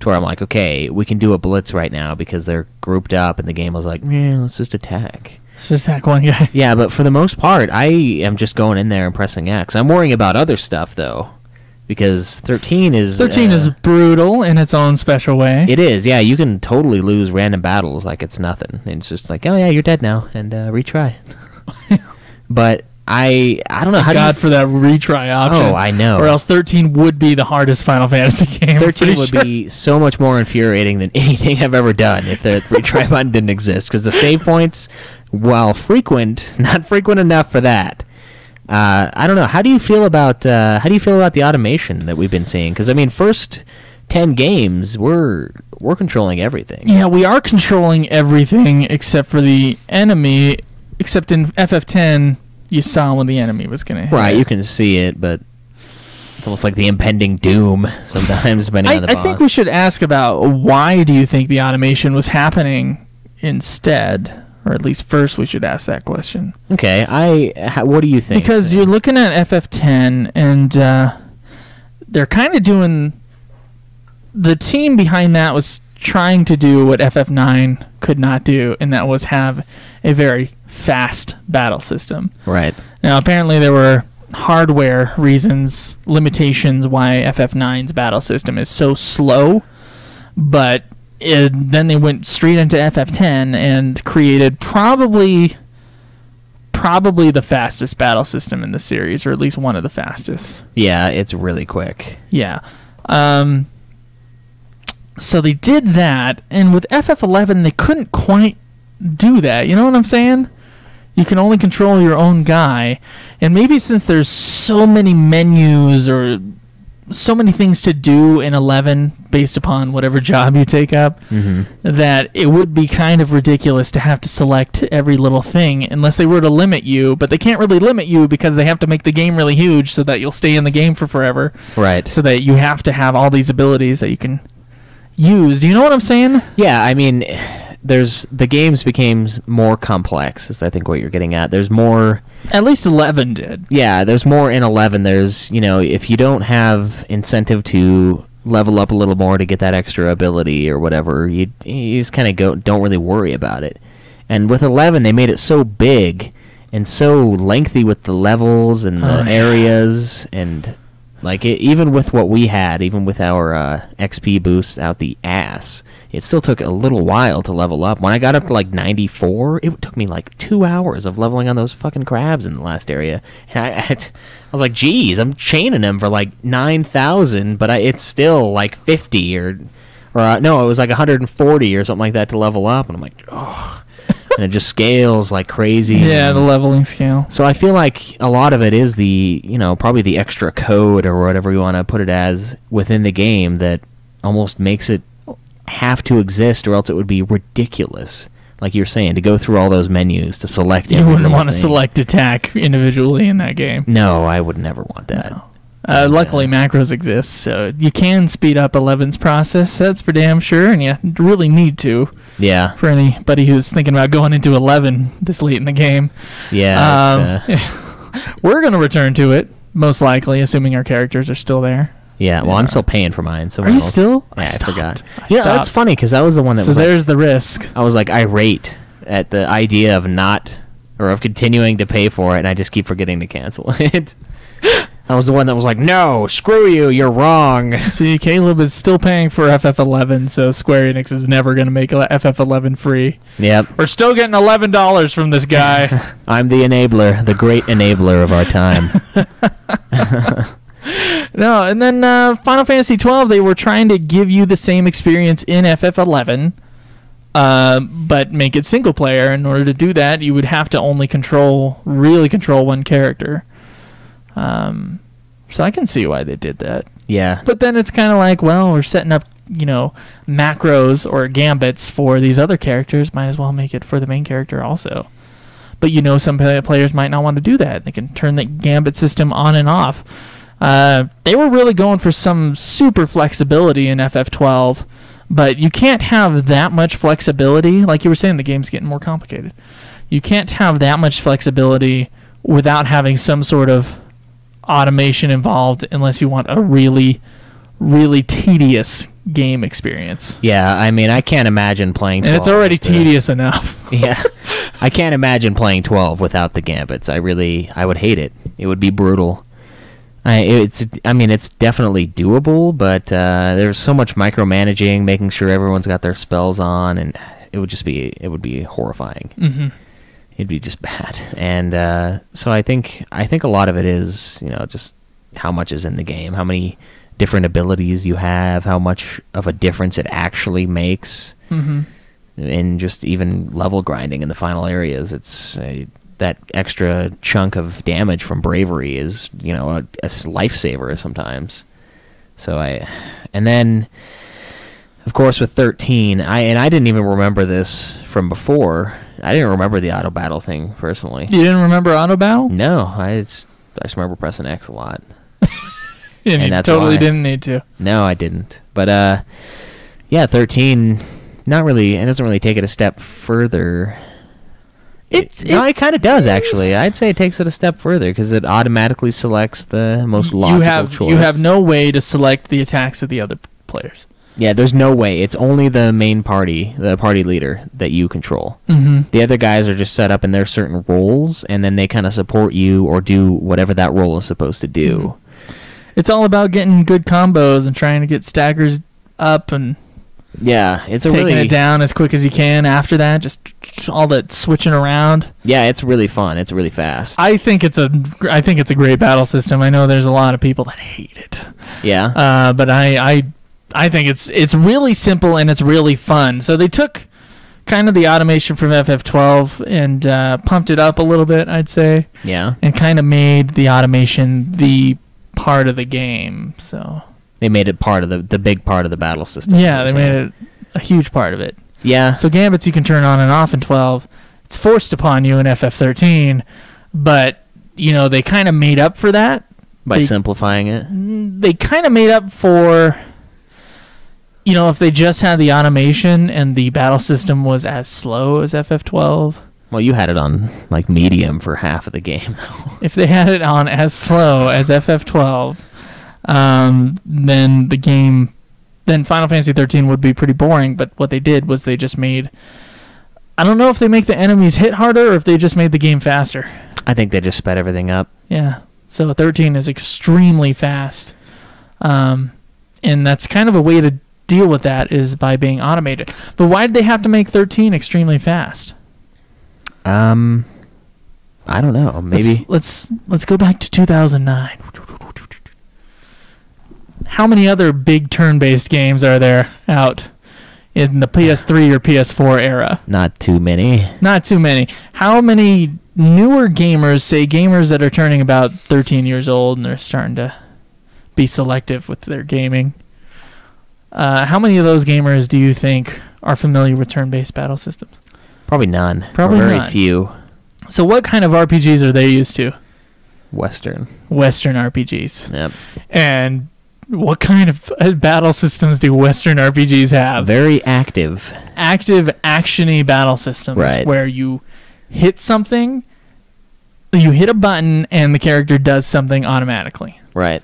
to where I'm like, okay, we can do a blitz right now because they're grouped up, and the game was like, yeah, let's just attack. Let's just attack one guy. Yeah, but for the most part, I am just going in there and pressing X. I'm worrying about other stuff though, because 13 is brutal in its own special way. It is, yeah. You can totally lose random battles like it's nothing. It's just like, oh yeah, you're dead now, and retry. But I don't know. Thank God for that retry option. Oh, I know. Or else 13 would be the hardest Final Fantasy game. 13 would be so much more infuriating than anything I've ever done if the retry button didn't exist, because the save points, while frequent, not frequent enough for that. I don't know. How do you feel about the automation that we've been seeing? Because I mean, first 10 games, we're controlling everything. Yeah, we are controlling everything except for the enemy. Except in FF10, you saw when the enemy was going to hit. Right, you can see it, but it's almost like the impending doom sometimes, depending on the boss. I think we should ask about why do you think the automation was happening instead? Or at least first we should ask that question. Okay, what do you think? Because you're looking at FF10, and they're kind of doing... The team behind that was trying to do what FF9 could not do, and that was have a very fast battle system. Right. Now, apparently there were hardware reasons, limitations why FF9's battle system is so slow, but... then they went straight into FF10 and created probably the fastest battle system in the series, or at least one of the fastest. Yeah, it's really quick. Yeah. So they did that, and with FF11 they couldn't quite do that. You know what I'm saying? You can only control your own guy, and maybe since there's so many menus or so many things to do in 11 based upon whatever job you take up that it would be kind of ridiculous to have to select every little thing unless they were to limit you, but they can't really limit you because they have to make the game really huge so that you'll stay in the game for forever. Right. So that you have to have all these abilities that you can use. Do you know what I'm saying? Yeah, I mean, the games became more complex, is I think what you're getting at. There's more... At least 11 did. Yeah, there's more in 11. There's, if you don't have incentive to level up a little more to get that extra ability or whatever, you just kind of don't really worry about it. And with 11, they made it so big and so lengthy with the levels and the areas, and like even with what we had, even with our XP boosts out the ass, it still took a little while to level up. When I got up to like 94, it took me like 2 hours of leveling on those fucking crabs in the last area. And I was like, geez, I'm chaining them for like 9,000, but it's still like 50 or no, it was like 140 or something like that to level up. And I'm like, oh. And it just scales like crazy. Yeah, the leveling scale. So I feel like a lot of it is the, probably the extra code or whatever you want to put it as within the game that almost makes it have to exist, or else it would be ridiculous. Like you're saying, to go through all those menus to select You wouldn't want to select attack individually in that game. No, I would never want that. No. Luckily, macros exist, so you can speed up 11's process. That's for damn sure, and you really need to. Yeah. For anybody who's thinking about going into 11 this late in the game. Yeah. We're going to return to it, most likely, assuming our characters are still there. Yeah, well, I'm still paying for mine. Are you still? Yeah, I forgot. Yeah, that's funny, because I was the one that so was there's the risk. I was like irate at the idea of of continuing to pay for it, and I just keep forgetting to cancel it. I was the one that was like, no, screw you, you're wrong. See, Kaleb is still paying for FF11, so Square Enix is never going to make FF11 free. Yep. We're still getting $11 from this guy. I'm the enabler, the great enabler of our time. No, and then Final Fantasy XII, they were trying to give you the same experience in FF11, but make it single player. In order to do that, you would have to only really control one character. So I can see why they did that. Yeah. But then it's kind of like, well, we're setting up, macros or gambits for these other characters. Might as well make it for the main character also. But some players might not want to do that. They can turn the gambit system on and off. They were really going for some super flexibility in FF12, but you can't have that much flexibility. Like you were saying, the game's getting more complicated. You can't have that much flexibility without having some sort of automation involved, unless you want a really, really tedious game experience. Yeah, I mean, I can't imagine playing 12. And it's already tedious enough. Yeah. I can't imagine playing 12 without the gambits. I would hate it. It would be brutal. It's definitely doable, but there's so much micromanaging, making sure everyone's got their spells on, and it would be horrifying. Mm-hmm. It'd be just bad. And so I think a lot of it is, just how much is in the game, how many different abilities you have, how much of a difference it actually makes, and just even level grinding in the final areas. It's that extra chunk of damage from bravery is, a lifesaver sometimes. And then, of course, with 13, I didn't even remember this from before. I didn't remember the auto battle thing personally. You didn't remember auto battle? No, I just remember pressing X a lot. And you totally didn't need to. No, I didn't. But 13, not really. It doesn't really take it a step further. It kind of does actually. I'd say it takes it a step further because it automatically selects the most logical choice. You have no way to select the attacks of the other players. Yeah, there's no way. It's only the main party, the party leader, that you control. Mm-hmm. The other guys are just set up in their certain roles, and then they kind of support you or do whatever that role is supposed to do. Mm-hmm. It's all about getting good combos and trying to get staggers up and taking it down as quick as you can. After that, just all that switching around. Yeah, it's really fun. It's really fast. I think it's a great battle system. I know there's a lot of people that hate it. Yeah. But I think it's really simple and it's really fun. So they took kind of the automation from FF12 and pumped it up a little bit, I'd say. Yeah. And kind of made the automation the part of the game. So they made it part of the big part of the battle system. Yeah, they made it a huge part of it. Yeah. So gambits you can turn on and off in 12. It's forced upon you in FF13, but they kind of made up for that by simplifying it. They kind of made up for, if they just had the automation and the battle system was as slow as FF12. Well, you had it on like medium for half of the game. If they had it on as slow as FF12, then Final Fantasy 13 would be pretty boring. But what they did was they just made, I don't know if they make the enemies hit harder or if they just made the game faster. I think they just sped everything up. Yeah. So 13 is extremely fast. And that's kind of a way to deal with that is by being automated. But why did they have to make 13 extremely fast? I don't know. Maybe let's go back to 2009. How many other big turn-based games are there out in the PS3 or PS4 era? Not too many. Not too many. How many newer gamers, say gamers that are turning about 13 years old and they're starting to be selective with their gaming, how many of those gamers do you think are familiar with turn-based battle systems? Probably none. Probably very none. few. So what kind of RPGs are they used to? Western RPGs. Yep. And what kind of battle systems do Western RPGs have? Very active. Active, action-y battle systems. Right. Where you hit something, you hit a button, and the character does something automatically. Right.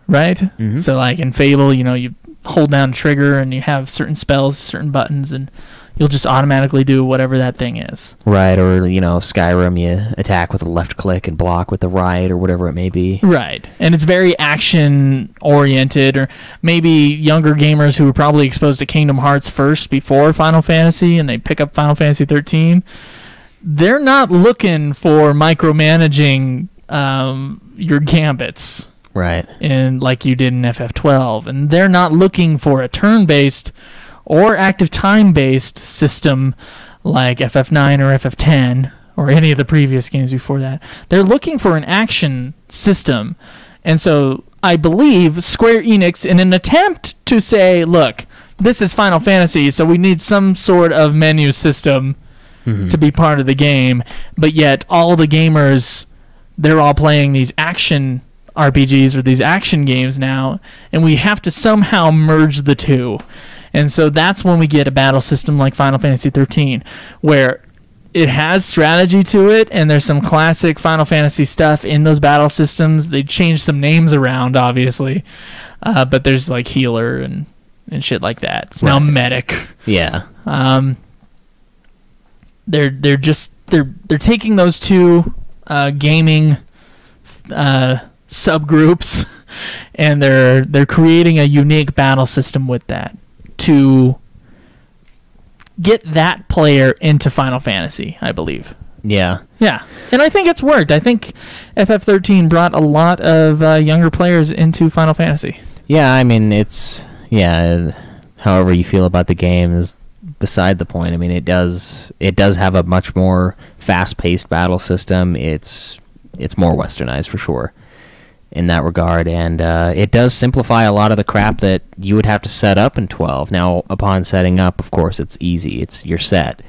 Right? Mm-hmm. So like in Fable, you hold down a trigger and you have certain spells, certain buttons, and you'll just automatically do whatever that thing is. Right, or, Skyrim, you attack with the left click and block with the right, or whatever it may be. Right. And it's very action-oriented, or maybe younger gamers who were probably exposed to Kingdom Hearts first before Final Fantasy, and they pick up Final Fantasy 13. They're not looking for micromanaging your gambits. Right. And like you did in FF12. And they're not looking for a turn-based or active time-based system like FF9 or FF10 or any of the previous games before that. They're looking for an action system. And so I believe Square Enix, in an attempt to say, look, this is Final Fantasy, so we need some sort of menu system to be part of the game, but yet all the gamers, they're all playing these action RPGs or these action games now, and we have to somehow merge the two. And so that's when we get a battle system like Final Fantasy 13, where it has strategy to it, and there's some classic Final Fantasy stuff in those battle systems. They changed some names around, obviously, but there's like healer and shit like that. It's now medic. Yeah. They're taking those two gaming subgroups, and they're creating a unique battle system with that to get that player into Final Fantasy, I believe. Yeah. Yeah, and I think it's worked. I think FF13 brought a lot of younger players into Final Fantasy. Yeah, I mean, however you feel about the game is beside the point. I mean, it does have a much more fast-paced battle system. It's more westernized for sure in that regard, and it does simplify a lot of the crap that you would have to set up in 12. Now, upon setting up, of course, it's easy. You're set.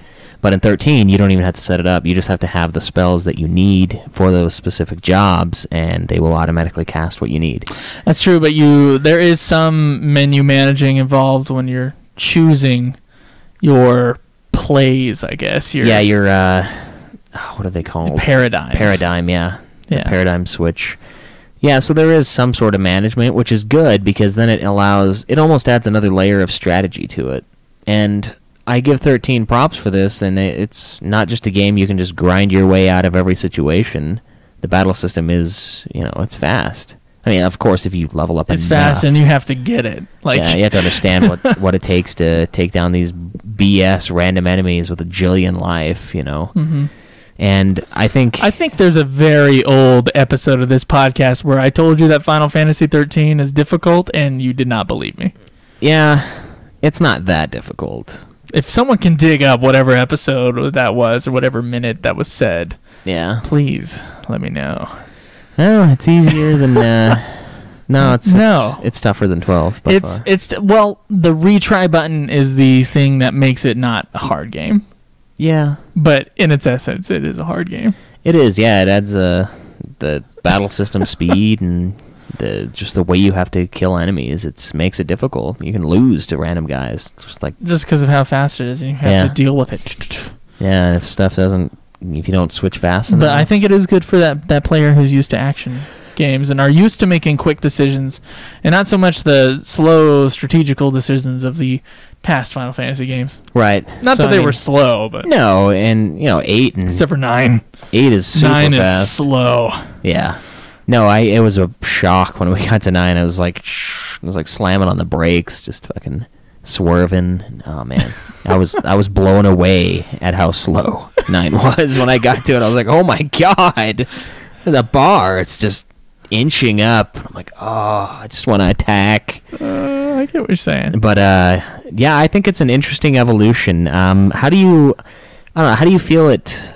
But in 13, you don't even have to set it up. You just have to have the spells that you need for those specific jobs, and they will automatically cast what you need. That's true, but there is some menu managing involved when you're choosing your plays, I guess. Your what are they called? Paradigms. Paradigm, yeah. Yeah. Paradigm switch. Yeah, so there is some sort of management, which is good because then it almost adds another layer of strategy to it. And I give 13 props for this, and it's not just a game you can just grind your way out of every situation. The battle system is, it's fast. I mean, of course, if you level up it's enough, fast, and you have to get it. Yeah, you have to understand what it takes to take down these BS random enemies with a jillion life, Mm-hmm. And I think there's a very old episode of this podcast where I told you that Final Fantasy 13 is difficult, and you did not believe me. Yeah, it's not that difficult. If someone can dig up whatever episode that was or whatever minute that was said, yeah, please let me know. Well, it's easier than No, No. it's tougher than 12. By far. Well, the retry button is the thing that makes it not a hard game. Yeah. But in its essence, it is a hard game. It is, yeah. It adds the battle system speed and just the way you have to kill enemies. It makes it difficult. You can lose to random guys just because of how fast it is, and you have to deal with it. Yeah, if you don't switch fast enough. But I think it is good for that player who's used to action games and are used to making quick decisions, and not so much the slow strategical decisions of the past Final Fantasy games. Right. Not that they were slow, but no, and 8 and except for 9. 8 is super 9 fast. is slow. Yeah. No, it was a shock when we got to 9. I was like slamming on the brakes, just fucking swerving. Oh man, I was blown away at how slow 9 was when I got to it. I was like, oh my god, the bar, it's just inching up. I'm like, oh, I just want to attack. I get what you're saying. But yeah, I think it's an interesting evolution. How do you feel it?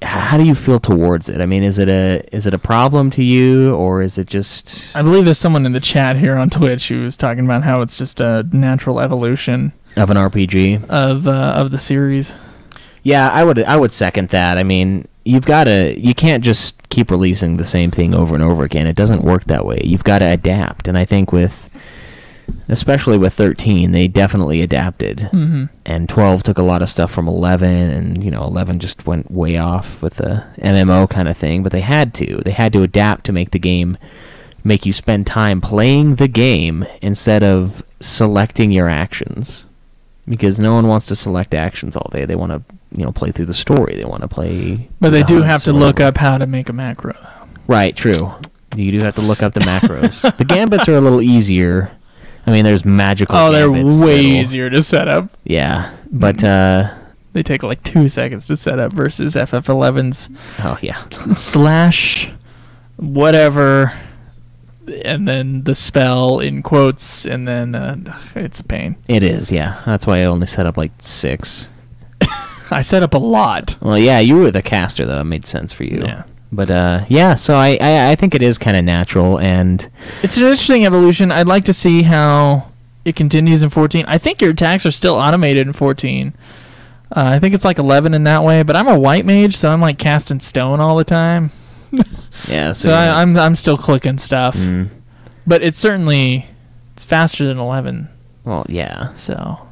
How do you feel towards it? I mean, is it a problem to you, or is it just? I believe there's someone in the chat here on Twitch who was talking about how it's just a natural evolution of an RPG of the series. Yeah, I would second that. I mean, you can't just keep releasing the same thing over and over again. It doesn't work that way. You've got to adapt, and I think especially with 13, they definitely adapted. Mm-hmm. And 12 took a lot of stuff from 11, and 11 just went way off with the MMO kind of thing. But they had to adapt to make the game, make you spend time playing the game instead of selecting your actions, because no one wants to select actions all day. They want to play through the story. They want to play. But they do have to look up how to make a macro. Right. True. You do have to look up the macros. The gambits are a little easier. I mean, there's magical gambits. They're way easier to set up. Yeah, but they take like 2 seconds to set up versus FF11's. Oh yeah. / whatever, and then the spell in quotes, and then it's a pain. It is, yeah. That's why I only set up like 6. I set up a lot. Well, yeah, you were the caster though. It made sense for you. Yeah. But yeah, so I think it is kind of natural, and it's an interesting evolution. I'd like to see how it continues in 14. I think your attacks are still automated in 14. I think it's like 11 in that way, but I'm a white mage, so I'm like casting stone all the time. Yeah, so I'm still clicking stuff. But it's faster than 11. Well, yeah. So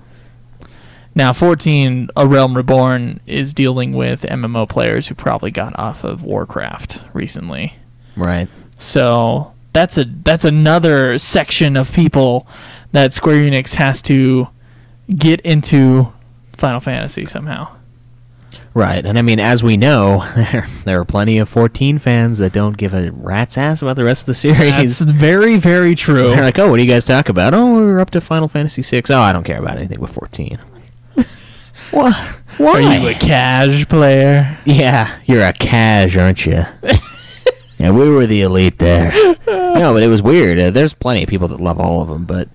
now 14, A Realm Reborn, is dealing with MMO players who probably got off of Warcraft recently. Right. So that's another section of people that Square Enix has to get into Final Fantasy somehow. Right, and I mean, as we know, there are plenty of 14 fans that don't give a rat's ass about the rest of the series. That's very, very true. They're like, oh, what do you guys talk about? Oh, we're up to Final Fantasy 6. Oh, I don't care about anything with 14. What? Why? Are you a cash player? Yeah, you're a cash, aren't you? Yeah, we were the elite there. No, but it was weird. There's plenty of people that love all of them, but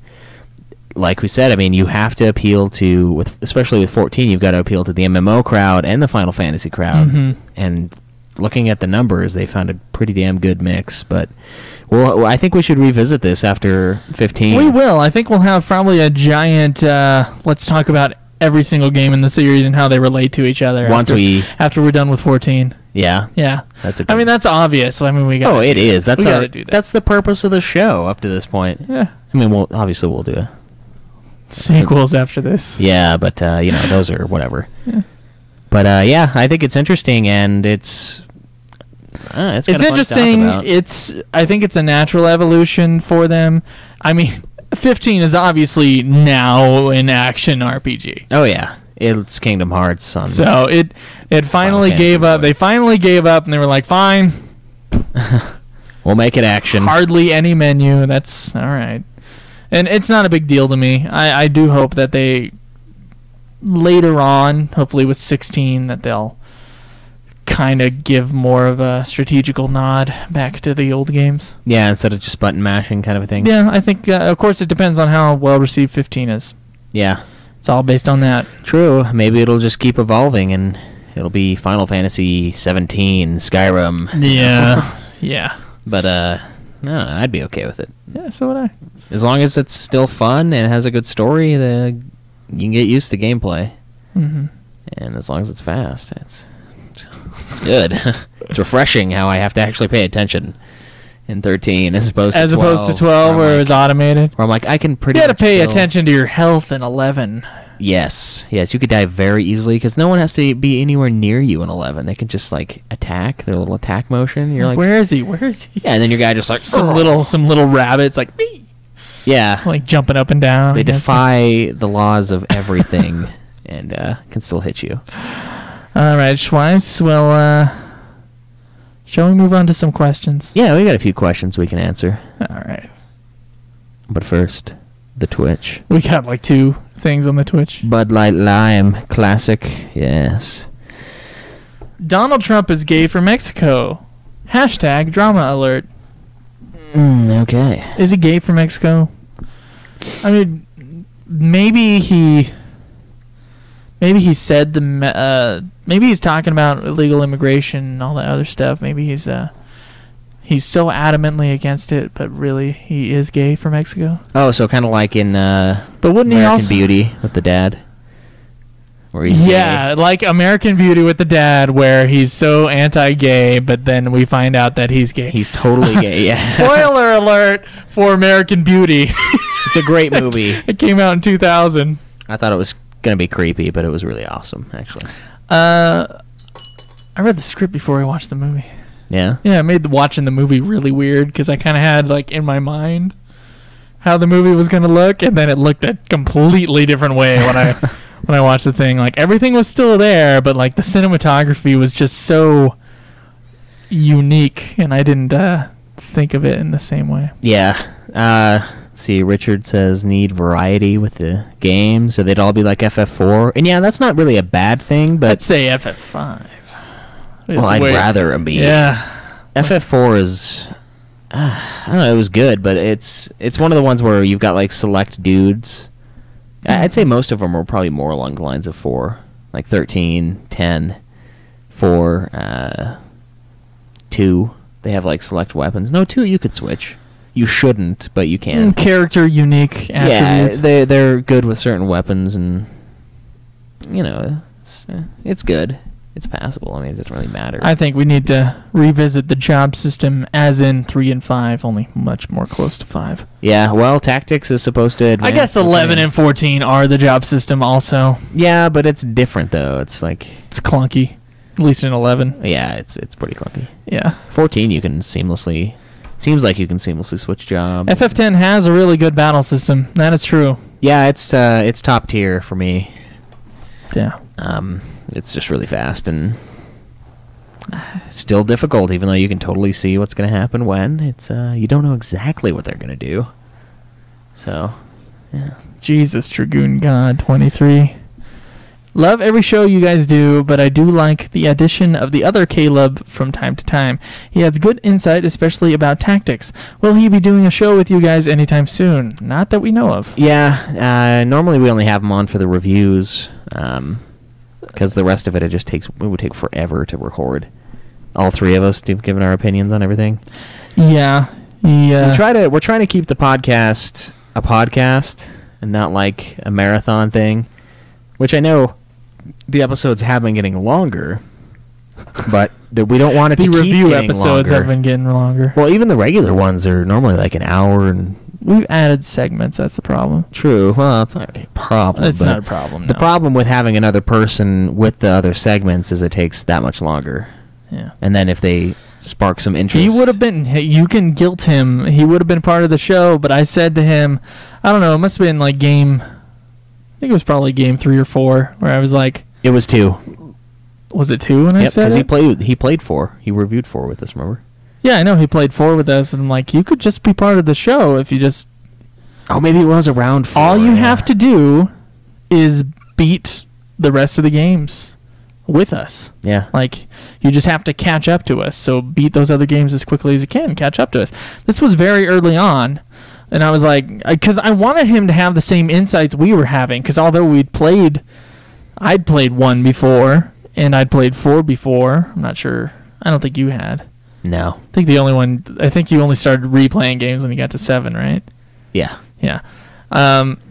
like we said, I mean, you have to appeal to, especially with 14, you've got to appeal to the MMO crowd and the Final Fantasy crowd. Mm-hmm. And looking at the numbers, they found a pretty damn good mix. But I think we should revisit this after 15. We will. I think we'll have probably a giant, let's talk about every single game in the series and how they relate to each other after we're done with 14. Yeah. Yeah. That's I mean, that's obvious. I mean, we got. Oh, it is. That's do that. That's the purpose of the show up to this point. Yeah. I mean, obviously we'll do sequels after this. Yeah, but those are whatever. Yeah. But yeah, I think it's interesting, and it's interesting. I think it's a natural evolution for them. I mean, 15 is obviously now an action RPG. Oh yeah, it's Kingdom Hearts. So it finally gave up. They finally gave up, and they were like, fine. We'll make it action. Hardly any menu. That's all right. And it's not a big deal to me. I do hope that they, later on, hopefully with 16, that they'll kind of give more of a strategical nod back to the old games. Yeah, instead of just button mashing kind of a thing. Yeah, I think, of course, it depends on how well received 15 is. Yeah. It's all based on that. True. Maybe it'll just keep evolving, and it'll be Final Fantasy 17, Skyrim. Yeah. Yeah. But, No, I'd be okay with it. Yeah, so would I. As long as it's still fun and has a good story, you can get used to gameplay. Mm-hmm. And as long as it's fast, it's good. It's refreshing how I have to actually pay attention in 13 as opposed to 12 where it was automated. Where I'm like, I can pretty You got to much pay attention to your health in 11. Yes, you could die very easily because no one has to be anywhere near you in 11. They can just like attack, their little attack motion. You're like, where is he? Yeah, and then your guy just like some little rabbits like me. Yeah, like jumping up and down. They defy the laws of everything and can still hit you. All right, Schweiss. Well, shall we move on to some questions? Yeah, we got a few questions we can answer. All right. But first, the Twitch. We got like 2 things on the Twitch. Bud Light Lime Classic. Yes. Donald Trump is gay for Mexico. # drama alert. Okay. Is he gay for Mexico? I mean, maybe he said maybe he's talking about illegal immigration and all that other stuff. Maybe he's so adamantly against it, but really he is gay for Mexico. Oh, so kind of like in but wouldn't American he also Beauty with the dad? Where he's gay. Like American Beauty with the dad, where he's so anti-gay, but then we find out that he's gay. He's totally gay. Yeah. Spoiler alert for American Beauty. It's a great movie. It came out in 2000. I thought it was gonna be creepy, but it was really awesome, actually. I read the script before I watched the movie. Yeah? Yeah, it made watching the movie really weird because I kind of had like in my mind how the movie was gonna look, and then it looked a completely different way when I watched the thing. Like everything was still there, but like the cinematography was just so unique, and I didn't think of it in the same way. Yeah. Let's see, Richard says need variety with the games, so they'd all be like FF4. And yeah, that's not really a bad thing, but I'd say FF5. Well, I'd rather them be. Yeah. FF4 is I don't know, it was good, but it's one of the ones where you've got like select dudes. I'd say most of them are probably more along the lines of 4, like 13, 10, 4, 2. They have like select weapons. No, 2 you could switch. You shouldn't, but you can. Character unique attributes. Yeah, they're good with certain weapons, and you know, it's good. It's passable. I mean, it doesn't really matter. I think we need to revisit the job system as in 3 and 5, only much more close to 5. Yeah, well, tactics is supposed to advance. I guess 11 and 14 are the job system also. Yeah, but it's different though. It's like it's clunky. At least in 11. Yeah, it's pretty clunky. Yeah. 14 you can seamlessly switch jobs. FF10 has a really good battle system. That is true. Yeah, it's top tier for me. Yeah. It's just really fast and still difficult, even though you can totally see what's going to happen when. It's you don't know exactly what they're going to do. So, yeah. Jesus, Dragoon God 23. Love every show you guys do, but I do like the addition of the other Kaleb from time to time. He has good insight, especially about tactics. Will he be doing a show with you guys anytime soon? Not that we know of. Yeah, normally we only have him on for the reviews, because the rest of it it would take forever to record. All 3 of us giving our opinions on everything. Yeah. We're trying to keep the podcast a podcast and not like a marathon thing, which I know the episodes have been getting longer, but we don't want it to keep getting longer. The review episodes have been getting longer. Well, even the regular ones are normally like an hour, and we've added segments. That's the problem. True. Well, it's not a problem. It's not a problem. No. The problem with having another person with the other segments is it takes that much longer. Yeah. And then if they spark some interest, he would have been. You can guilt him. He would have been part of the show. But I said to him, I don't know. It must have been like game. I think it was probably game 3 or 4 where I was like, it was 2. Was it 2 when I said it? Because he played 4. He reviewed 4 with us, remember? Yeah, I know he played 4 with us, and I'm like, you could just be part of the show if you just. Oh, maybe it was around 4. All you have to do is beat the rest of the games with us. Yeah. Like, you just have to catch up to us. So beat those other games as quickly as you can. Catch up to us. This was very early on. And I was like, because I wanted him to have the same insights we were having. Because although I'd played 1 before, and I'd played 4 before. I'm not sure. I don't think you had. No. I think I think you only started replaying games when you got to 7, right? Yeah. Yeah.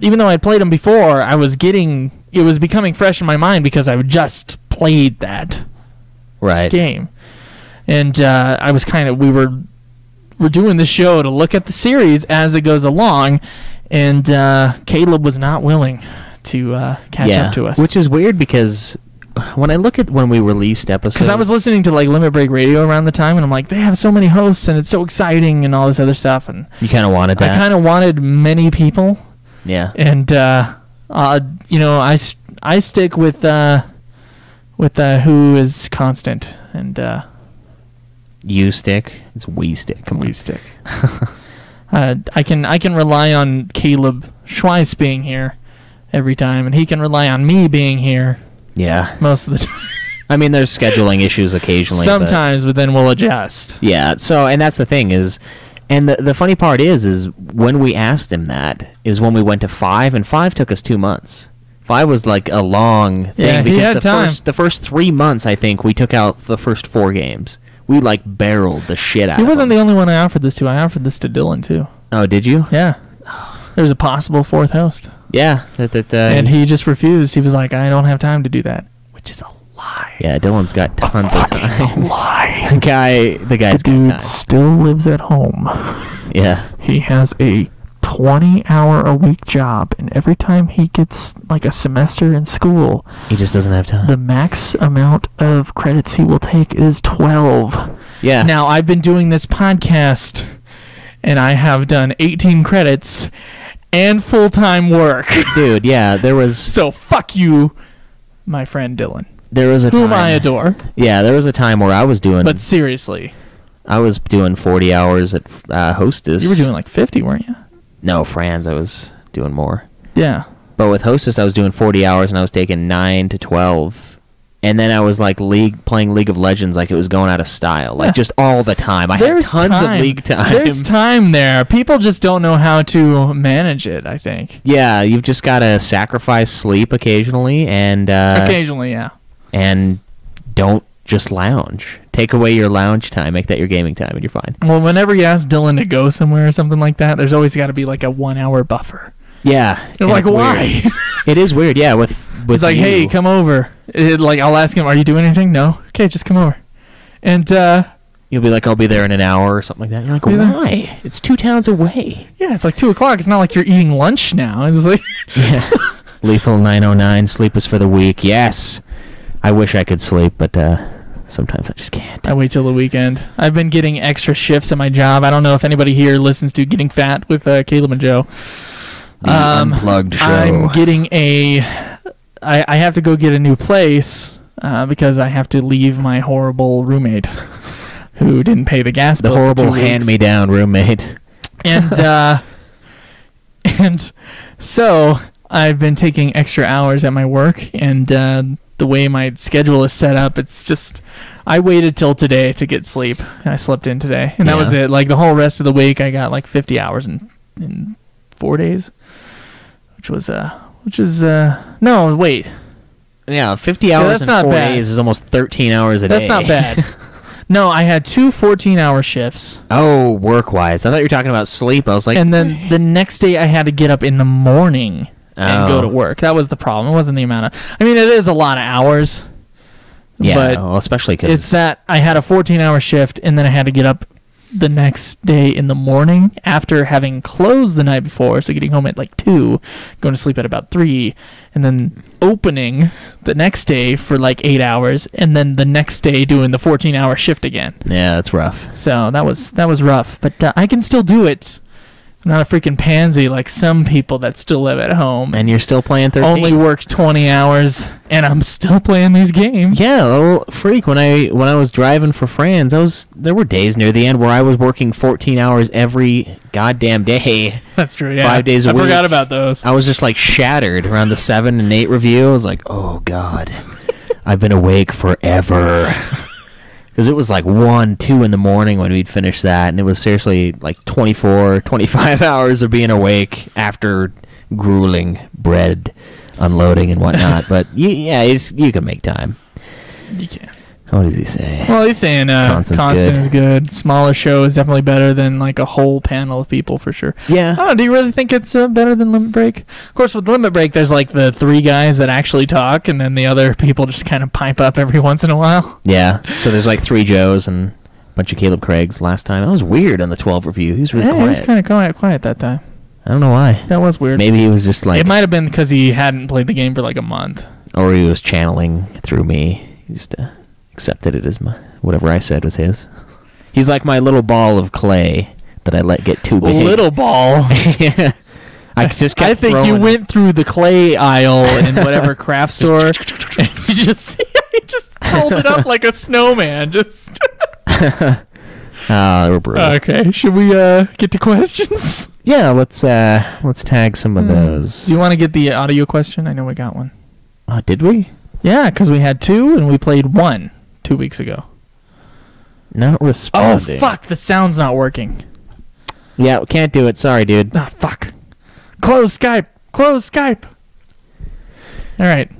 Even though I'd played them before, it was becoming fresh in my mind because I just played that game. And we're doing the show to look at the series as it goes along, and Caleb was not willing to catch up to us. Which is weird because when I look at when we released episodes... Because I was listening to like Limit Break Radio around the time, and I'm like, they have so many hosts, and it's so exciting, and all this other stuff. And you kind of wanted that? I kind of wanted many people. Yeah. And, I stick with who is constant, and... You stick? It's we stick. Come on. We stick. I can rely on Caleb Schweiss being here every time, and he can rely on me being here. Yeah. Most of the time. I mean, there's scheduling issues occasionally. Sometimes, but then we'll adjust. Yeah. So, and that's the thing is, and the funny part is when we asked him that is when we went to 5, and 5 took us 2 months. 5 was like a long thing. Yeah, because he had time. The first 3 months, I think, we took out the first 4 games. We like barreled the shit out of him. He wasn't the only one I offered this to. I offered this to Dylan too. Oh, did you? Yeah. There was a possible 4th host. Yeah. And he just refused. He was like, I don't have time to do that. Which is a lie. Yeah, Dylan's got tons of time. Lie. The guy's got dude time. still lives at home. Yeah. He has a 20-hour-a-week job, and every time he gets like a semester in school, he just doesn't have time. The max amount of credits he will take is 12. Yeah. Now, I've been doing this podcast, and I have done 18 credits and full-time work. Dude, yeah, there was... So, fuck you, my friend Dylan. There was a time... Whom I adore. Yeah, there was a time where I was doing... But seriously. I was doing 40 hours at Hostess. You were doing like 50, weren't you? No, Franz, I was doing more. Yeah. But with Hostess, I was doing 40 hours, and I was taking 9 to 12. And then I was like playing League of Legends like it was going out of style. Like just all the time. I had tons of League time. There's time there. People just don't know how to manage it, I think. Yeah, you've just got to sacrifice sleep occasionally. And occasionally, yeah. And don't just lounge. Take away your lounge time. Make that your gaming time, and you're fine. Well, whenever you ask Dylan to go somewhere or something like that, there's always got to be like a 1-hour buffer. Yeah. You're like, why? It is weird, yeah. With it's like, hey, come over. Like, I'll ask him, are you doing anything? No? Okay, just come over. And you'll be like, I'll be there in an hour or something like that. You're like, why? It's 2 towns away. Yeah, it's like 2 o'clock. It's not like you're eating lunch now. It's like... Yeah. Lethal 909, sleep is for the weak. Yes. I wish I could sleep, but... sometimes I just can't. I wait till the weekend. I've been getting extra shifts at my job. I don't know if anybody here listens to Getting Fat with Kaleb and Joe. The unplugged show. I'm getting I have to go get a new place because I have to leave my horrible roommate who didn't pay the gas bill. The horrible hand-me-down roommate. And and so I've been taking extra hours at my work, and the way my schedule is set up, it's just I waited till today to get sleep. I slept in today, and that was it. Like the whole rest of the week, I got like 50 hours in 4 days, which is no, wait. Yeah, 50 hours in 4 days is almost 13 hours a day. That's not bad. No, I had 2 14-hour shifts. Oh, work-wise. I thought you were talking about sleep. I was like... And then the next day I had to get up in the morning and go to work. That was the problem. It wasn't the amount of... I mean, it is a lot of hours. Yeah, but well, especially because... It's that I had a 14-hour shift, and then I had to get up the next day in the morning after having closed the night before, so getting home at like 2, going to sleep at about 3, and then opening the next day for like 8 hours, and then the next day doing the 14-hour shift again. Yeah, that's rough. So that was rough, but I can still do it. I'm not a freaking pansy like some people that still live at home. And you're still playing 13. Only work 20 hours, and I'm still playing these games. Yeah, well, freak. When I was driving for Franz, there were days near the end where I was working 14 hours every goddamn day. That's true, yeah. 5 days a week. I forgot about those. I was just like shattered around the 7 and 8 review. I was like, oh, God. I've been awake forever. Because it was like 1, 2 in the morning when we'd finish that, and it was seriously like 24, 25 hours of being awake after grueling bread unloading and whatnot. But you can make time. You can. What does he say? Well, he's saying Constant is good. Smaller show is definitely better than like a whole panel of people for sure. Yeah. I don't know, do you really think it's better than Limit Break? Of course, with Limit Break, there's like the 3 guys that actually talk, and then the other people just kind of pipe up every once in a while. Yeah. So there's like 3 Joes and a bunch of Caleb Craigs last time. That was weird on the 12 review. He was really quiet. He was kind of quiet that time. I don't know why. That was weird. Maybe he was just like... It might have been because he hadn't played the game for like a month. Or he was channeling through me. He just accepted it as whatever I said was his. He's like my little ball of clay that I let get too big. Little ball? Yeah. I think you went through the clay aisle in whatever craft store and you just rolled it up like a snowman. Just... we're brutal. Okay, should we get to questions? Yeah, let's tag some of those. Do you want to get the audio question? I know we got one. Did we? Yeah, because we had 2 and we played 1 2 weeks ago. Not responding. Oh, fuck, the sound's not working. Yeah, we can't do it. Sorry, dude. Ah, fuck. Close Skype. All right.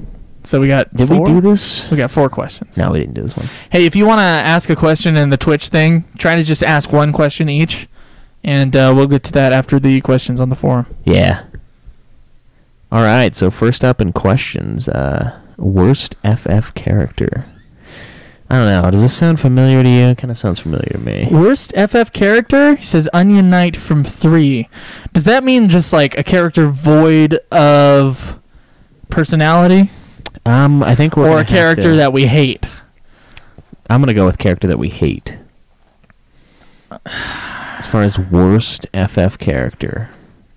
So we got Did 4? we do this? We got 4 questions. No, we didn't do this one. Hey, if you want to ask a question in the Twitch thing, try to just ask 1 question each, and we'll get to that after the questions on the forum. Yeah. All right, so first up in questions, worst FF character. I don't know. Does this sound familiar to you? It kind of sounds familiar to me. Worst FF character? He says Onion Knight from 3. Does that mean just like a character void of personality? I think we're... Or a character that we hate? I'm going to go with character that we hate. As far as worst FF character...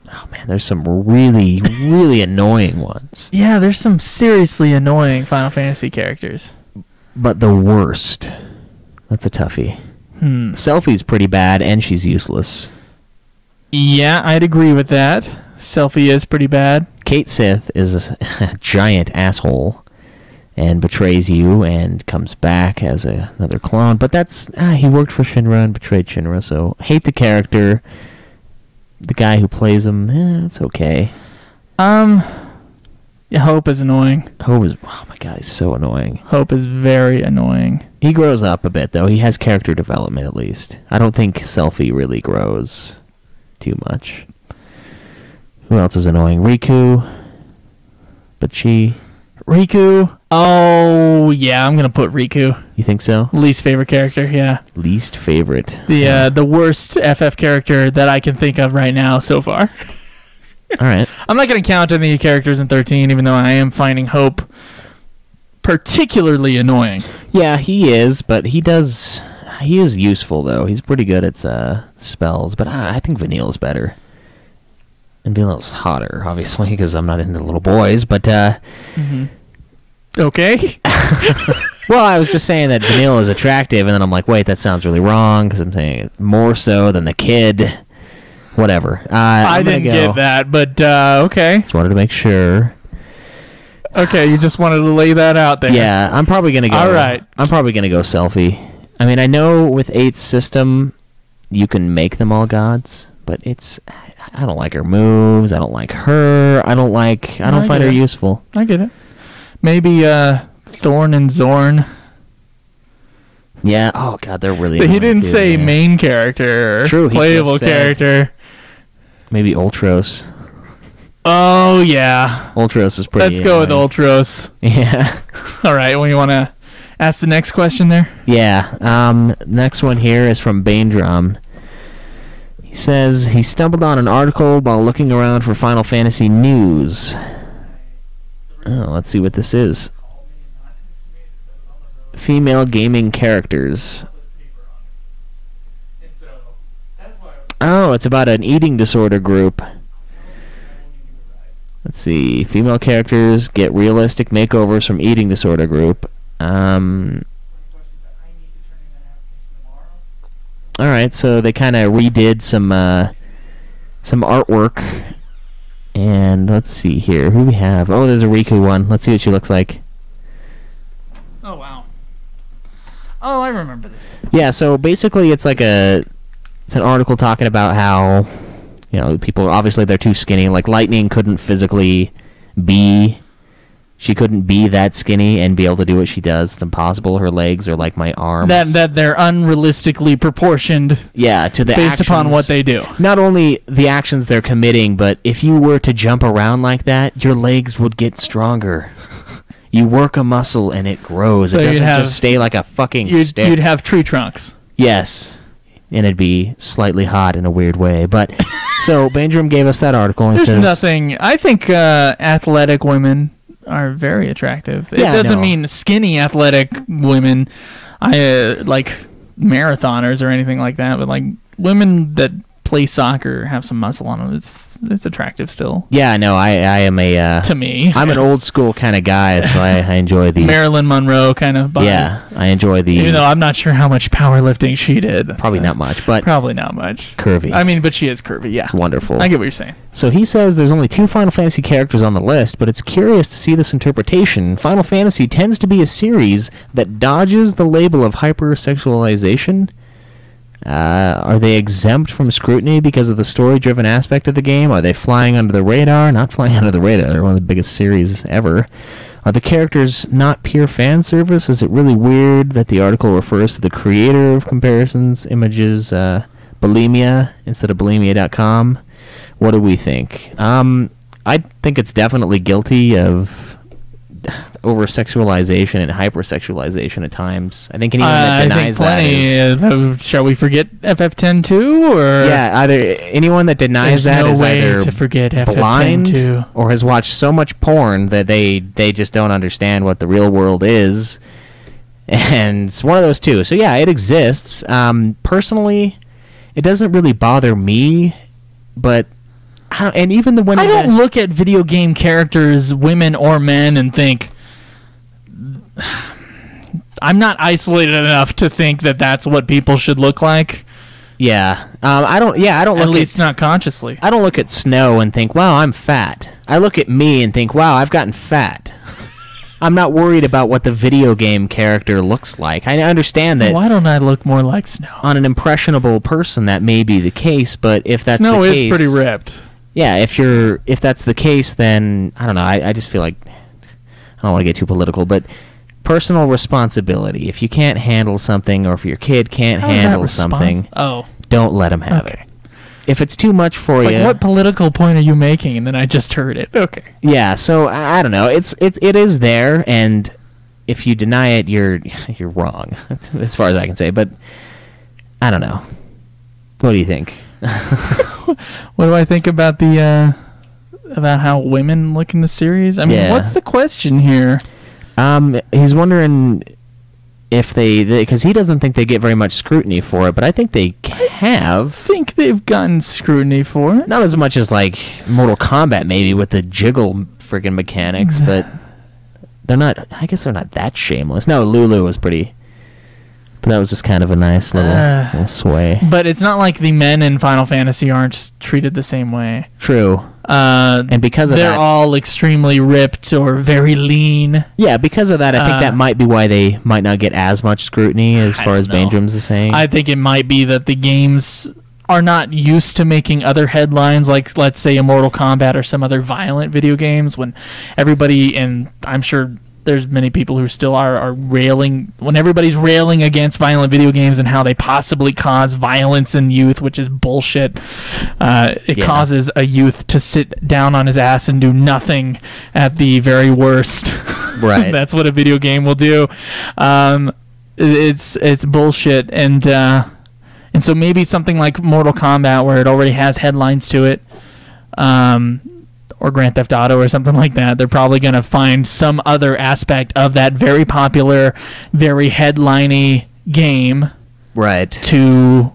Oh, man, there's some really, really annoying ones. Yeah, there's some seriously annoying Final Fantasy characters. But the worst... That's a toughie. Selphie's pretty bad, and she's useless. Yeah, I'd agree with that. Selphie is pretty bad. Kate Sith is a giant asshole and betrays you and comes back as another clone. But that's... he worked for Shinra and betrayed Shinra, so hate the character. The guy who plays him, it's okay. Yeah, Hope is annoying. Hope is... Oh, my God, he's so annoying. Hope is very annoying. He grows up a bit, though. He has character development, at least. I don't think Selphie really grows too much. Who else is annoying? Riku. But Riku. Oh, yeah, I'm going to put Riku. You think so? Least favorite character, yeah. Least favorite. The worst FF character that I can think of right now so far. All right. I'm not going to count any characters in 13, even though I am finding Hope particularly annoying. Yeah, he is, but he is useful, though. He's pretty good at spells, but I think Vanille's better. And Vanille's hotter, obviously, because I'm not into little boys, but... Okay. Well, I was just saying that Vanille is attractive, and then I'm like, wait, that sounds really wrong, because I'm saying more so than the kid. Whatever. I didn't get that, but okay. Just wanted to make sure. Okay, you just wanted to lay that out there. Yeah, I'm probably going to go... All right. I'm probably going to go Selphie. I mean, I know with 8's system, you can make them all gods, but it's... I don't like her moves. I don't like her. I don't find her useful. I get it. Maybe Thorn and Zorn. Yeah. Oh God, they're really. But he didn't say main character. True. Playable character. Maybe Ultros. Oh yeah. Ultros is pretty. Let's go with Ultros. Yeah. All right. Well, you want to ask the next question there? Yeah. Next one here is from Baindrum. He says he stumbled on an article while looking around for Final Fantasy news. Oh, let's see what this is. Female gaming characters. Oh, it's about an eating disorder group. Let's see. Female characters get realistic makeovers from eating disorder group. Alright, so they kind of redid some artwork. And let's see here. Who do we have? Oh, there's a Riku one. Let's see what she looks like. Oh, wow. Oh, I remember this. Yeah, so basically it's like it's an article talking about how, you know, people, obviously they're too skinny. Like, Lightning couldn't physically be she couldn't be that skinny and be able to do what she does. It's impossible. Her legs are like my arms. That they're unrealistically proportioned. Yeah, to the based upon what they do. Not only the actions they're committing, but if you were to jump around like that, your legs would get stronger. You work a muscle and it grows. So it doesn't just stay like a fucking stick. You'd have tree trunks. Yes. And it'd be slightly hot in a weird way. But so Bandrum gave us that article. And There's nothing. I think athletic women are very attractive. It doesn't mean skinny athletic women, like marathoners or anything like that, but like women that play soccer, have some muscle on them. It's attractive still. Yeah, no, I am a to me. I'm an old school kind of guy, so I enjoy the Marilyn Monroe kind of body. Yeah, I enjoy the. Even though I'm not sure how much powerlifting she did. Probably not much, but probably not much. Curvy. I mean, but she is curvy. Yeah, it's wonderful. I get what you're saying. So he says there's only 2 Final Fantasy characters on the list, but it's curious to see this interpretation. Final Fantasy tends to be a series that dodges the label of hypersexualization. Are they exempt from scrutiny because of the story-driven aspect of the game? Are they flying under the radar? Not flying under the radar. They're one of the biggest series ever. Are the characters not pure fan service? Is it really weird that the article refers to the creator of comparisons images, Bulimia, instead of bulimia.com? What do we think? I think it's definitely guilty of over-sexualization and hyper-sexualization at times. I think anyone that denies that is... shall we forget FF10 too? Or yeah, either anyone that denies that is either to forget blind FF10 or has watched so much porn that they just don't understand what the real world is. And it's one of those two. So yeah, it exists. Personally, it doesn't really bother me, but... and even the women... I don't look at video game characters, women or men, and think... I'm not isolated enough to think that that's what people should look like. Yeah. I don't look at least not consciously. I don't look at Snow and think, wow, I'm fat. I look at me and think, wow, I've gotten fat. I'm not worried about what the video game character looks like. I understand that... Why don't I look more like Snow? On an impressionable person, that may be the case, but if that's Snow the case... Snow is pretty ripped. Yeah, if that's the case, then, I don't know, I just feel like... I don't want to get too political, but... Personal responsibility. If you can't handle something, or if your kid can't handle something, don't let them have it. If it's too much for you, like, what political point are you making? And then I just heard it. Okay. Yeah. So I don't know. It is there, and if you deny it, you're wrong. That's as far as I can say. But I don't know. What do you think? What do I think about about how women look in the series? I mean, what's the question here? He's wondering if because he doesn't think they get very much scrutiny for it, but I think they have. I think they've gotten scrutiny for it. Not as much as like Mortal Kombat maybe with the jiggle friggin' mechanics, but they're not. I guess they're not that shameless. No, Lulu was pretty. But that was just kind of a nice little sway. But it's not like the men in Final Fantasy aren't treated the same way. True. And because of that... They're all extremely ripped or very lean. Yeah, because of that, I think that might be why they might not get as much scrutiny as far as Bandrums is saying. I think it might be that the games are not used to making other headlines, like, let's say, a Mortal Kombat or some other violent video games, when everybody, and I'm sure... There's many people who still are railing, when everybody's railing against violent video games and how they possibly cause violence in youth, which is bullshit. It causes a youth to sit down on his ass and do nothing at the very worst. Right. That's what a video game will do. It's bullshit, and so maybe something like Mortal Kombat, where it already has headlines to it, or Grand Theft Auto or something like that, they're probably going to find some other aspect of that very popular, very headline-y game, right, to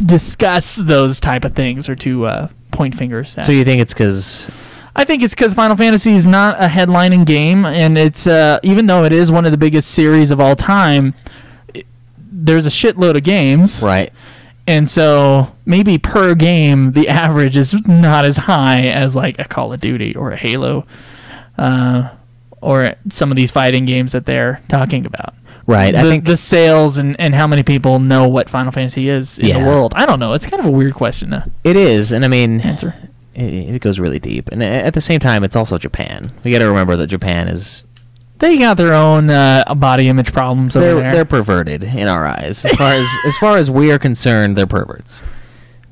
discuss those type of things, or to point fingers at. So you think it's because... I think it's because Final Fantasy is not a headlining game, and it's even though it is one of the biggest series of all time, there's a shitload of games. Right. And so maybe per game, the average is not as high as like a Call of Duty or a Halo, or some of these fighting games that they're talking about. Right. I think the sales and how many people know what Final Fantasy is in the world. I don't know. It's kind of a weird question to It is. And I mean, answer. it goes really deep. And at the same time, it's also Japan. We got to remember that Japan is... They got their own body image problems over there. They're perverted in our eyes. As far as we are concerned, they're perverts.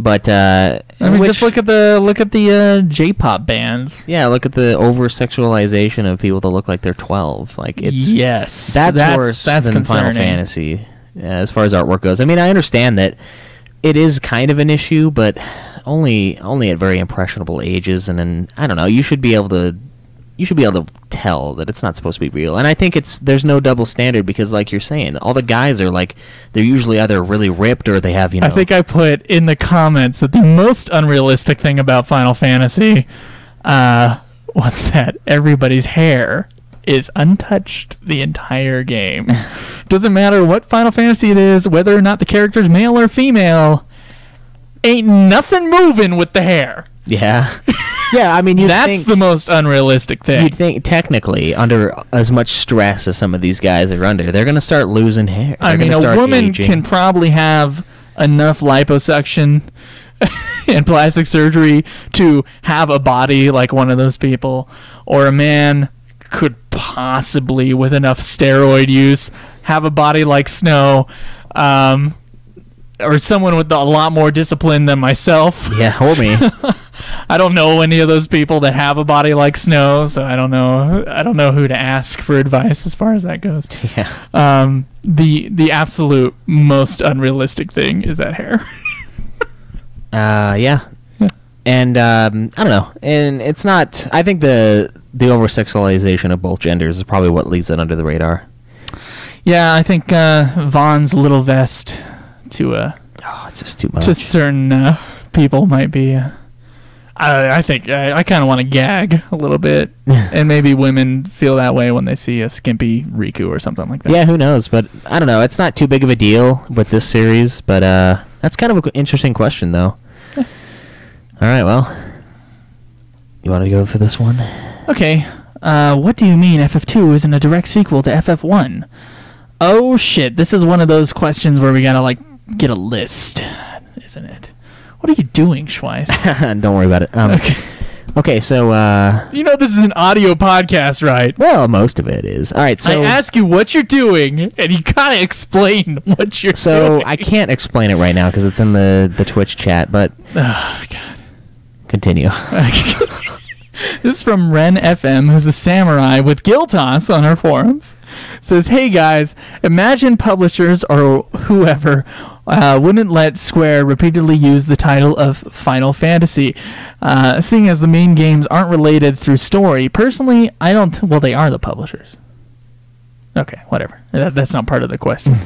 But I mean, just look at the J-pop bands. Yeah, look at the over-sexualization of people that look like they're 12. Like that's worse than concerning. Final Fantasy as far as artwork goes. I mean, I understand that it is kind of an issue, but only at very impressionable ages. And then I don't know. You should be able to tell that it's not supposed to be real. And I think there's no double standard because, like you're saying, all the guys are like, they're usually either really ripped or they have, I think I put in the comments that the most unrealistic thing about Final Fantasy was that everybody's hair is untouched the entire game. Doesn't matter what Final Fantasy it is, whether or not the character's male or female, ain't nothing moving with the hair. Yeah. Yeah, I mean, that's the most unrealistic thing. You'd think, technically, under as much stress as some of these guys are under, they're going to start losing hair. I mean, a woman can probably have enough liposuction and plastic surgery to have a body like one of those people. Or a man could possibly, with enough steroid use, have a body like Snow. Or someone with a lot more discipline than myself. Yeah, or me. I don't know any of those people that have a body like Snow, so I don't know who to ask for advice as far as that goes. Yeah. The absolute most unrealistic thing is that hair. Yeah. And I don't know. And it's not. I think the over sexualization of both genders is probably what leaves it under the radar. Yeah, I think Vaughn's little vest to it's just too much. To certain people might be. I think I kind of want to gag a little bit, and maybe women feel that way when they see a skimpy Riku or something like that. Yeah, who knows? But I don't know. It's not too big of a deal with this series, but that's kind of an interesting question, though. All right, well, you want to go for this one? Okay. What do you mean FF2 isn't a direct sequel to FF1? Oh shit! This is one of those questions where we gotta get a list, isn't it? What are you doing, Schweiss? Don't worry about it. Okay, so this is an audio podcast, right? Well, most of it is. All right, so I ask you what you're doing, and you gotta explain what you're doing. So I can't explain it right now because it's in the Twitch chat, but oh god, continue. This is from Ren FM, who's a samurai with Giltos on her forums. Says, hey guys, imagine publishers or whoever wouldn't let Square repeatedly use the title of Final Fantasy, seeing as the main games aren't related through story. Personally, I don't... Well, they are the publishers. Okay, whatever. That's not part of the question.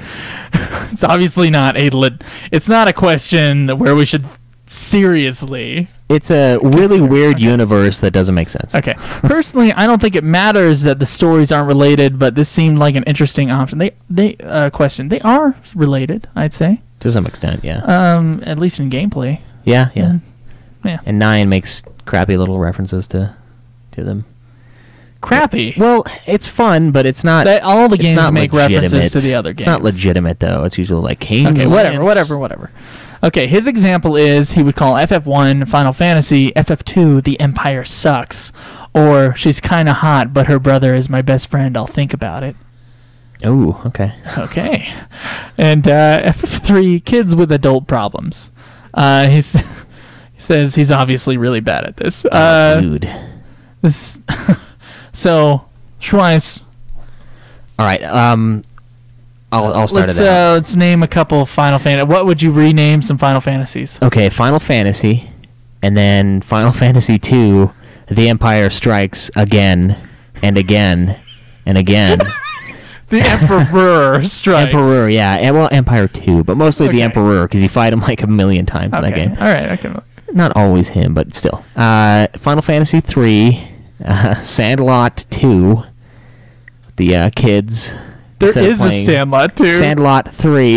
It's obviously not it's not a question where we should seriously... It's a really weird universe that doesn't make sense. Okay. Personally, I don't think it matters that the stories aren't related, but this seemed like an interesting option. They are related, I'd say. To some extent, yeah. At least in gameplay. Yeah. Yeah. And 9 makes crappy little references to them. Crappy? Well, it's fun, but it's not... all the games make references to the other games. It's not legitimate, though. It's usually like King's Okay, whatever. Okay, his example is he would call FF1 Final Fantasy, FF2 The Empire Sucks, or she's kind of hot, but her brother is my best friend, I'll think about it. Oh, okay. Okay. And FF3 Kids with Adult Problems. He says he's obviously really bad at this. Dude. So, Schweiss. All right, I'll start it out. Let's name a couple Final Fantasy. What would you rename some Final Fantasies? Okay, Final Fantasy, and then Final Fantasy 2, The Empire Strikes Again, and Again, and Again. The Emperor Strikes. Emperor, yeah. And, well, Empire 2, but mostly the Emperor, because you fight him like a million times in that game. All right, okay. Not always him, but still. Final Fantasy 3, Sandlot 2, the kids... There is a Sandlot 2. Sandlot 3.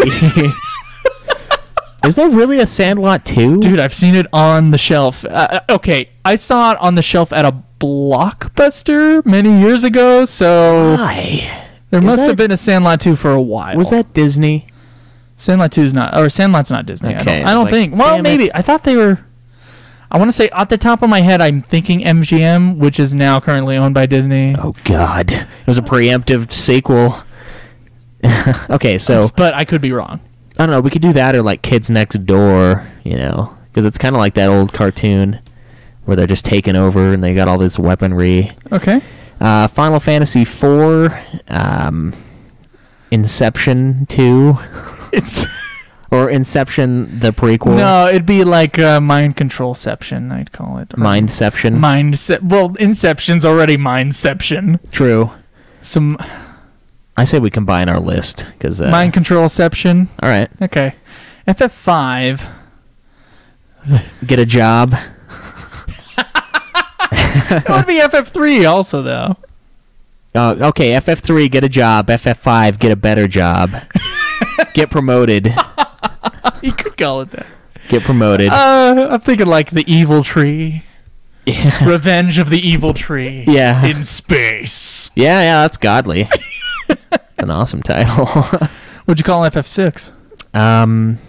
Is there really a Sandlot 2? Dude, I've seen it on the shelf. Okay, I saw it on the shelf at a Blockbuster many years ago, so... Why? There must have been a Sandlot 2 for a while. Was that Disney? Sandlot 2 is not... Or Sandlot's not Disney. Okay, I don't think. Well, maybe. I thought they were... I want to say, at the top of my head, I'm thinking MGM, which is now currently owned by Disney. Oh, God. It was a preemptive sequel. Okay, so... But I could be wrong. I don't know. We could do that or, like, Kids Next Door, you know, because it's kind of like that old cartoon where they're just taking over and they got all this weaponry. Okay. Final Fantasy IV, Inception 2. It's... Or Inception, the prequel. No, it'd be like Mind Controlception, I'd call it. Mindception. Well, Inception's already Mindception. True. Some... I say we combine our list because Mind Controlception. All right. Okay. FF5. Get a job. It would be FF3 also, though. Okay, FF3, get a job. FF5, get a better job. Get promoted. You could call it that. Get promoted. I'm thinking like the Evil Tree. Yeah. Revenge of the Evil Tree. Yeah. In space. Yeah, that's godly. It's an awesome title. What'd you call FF6?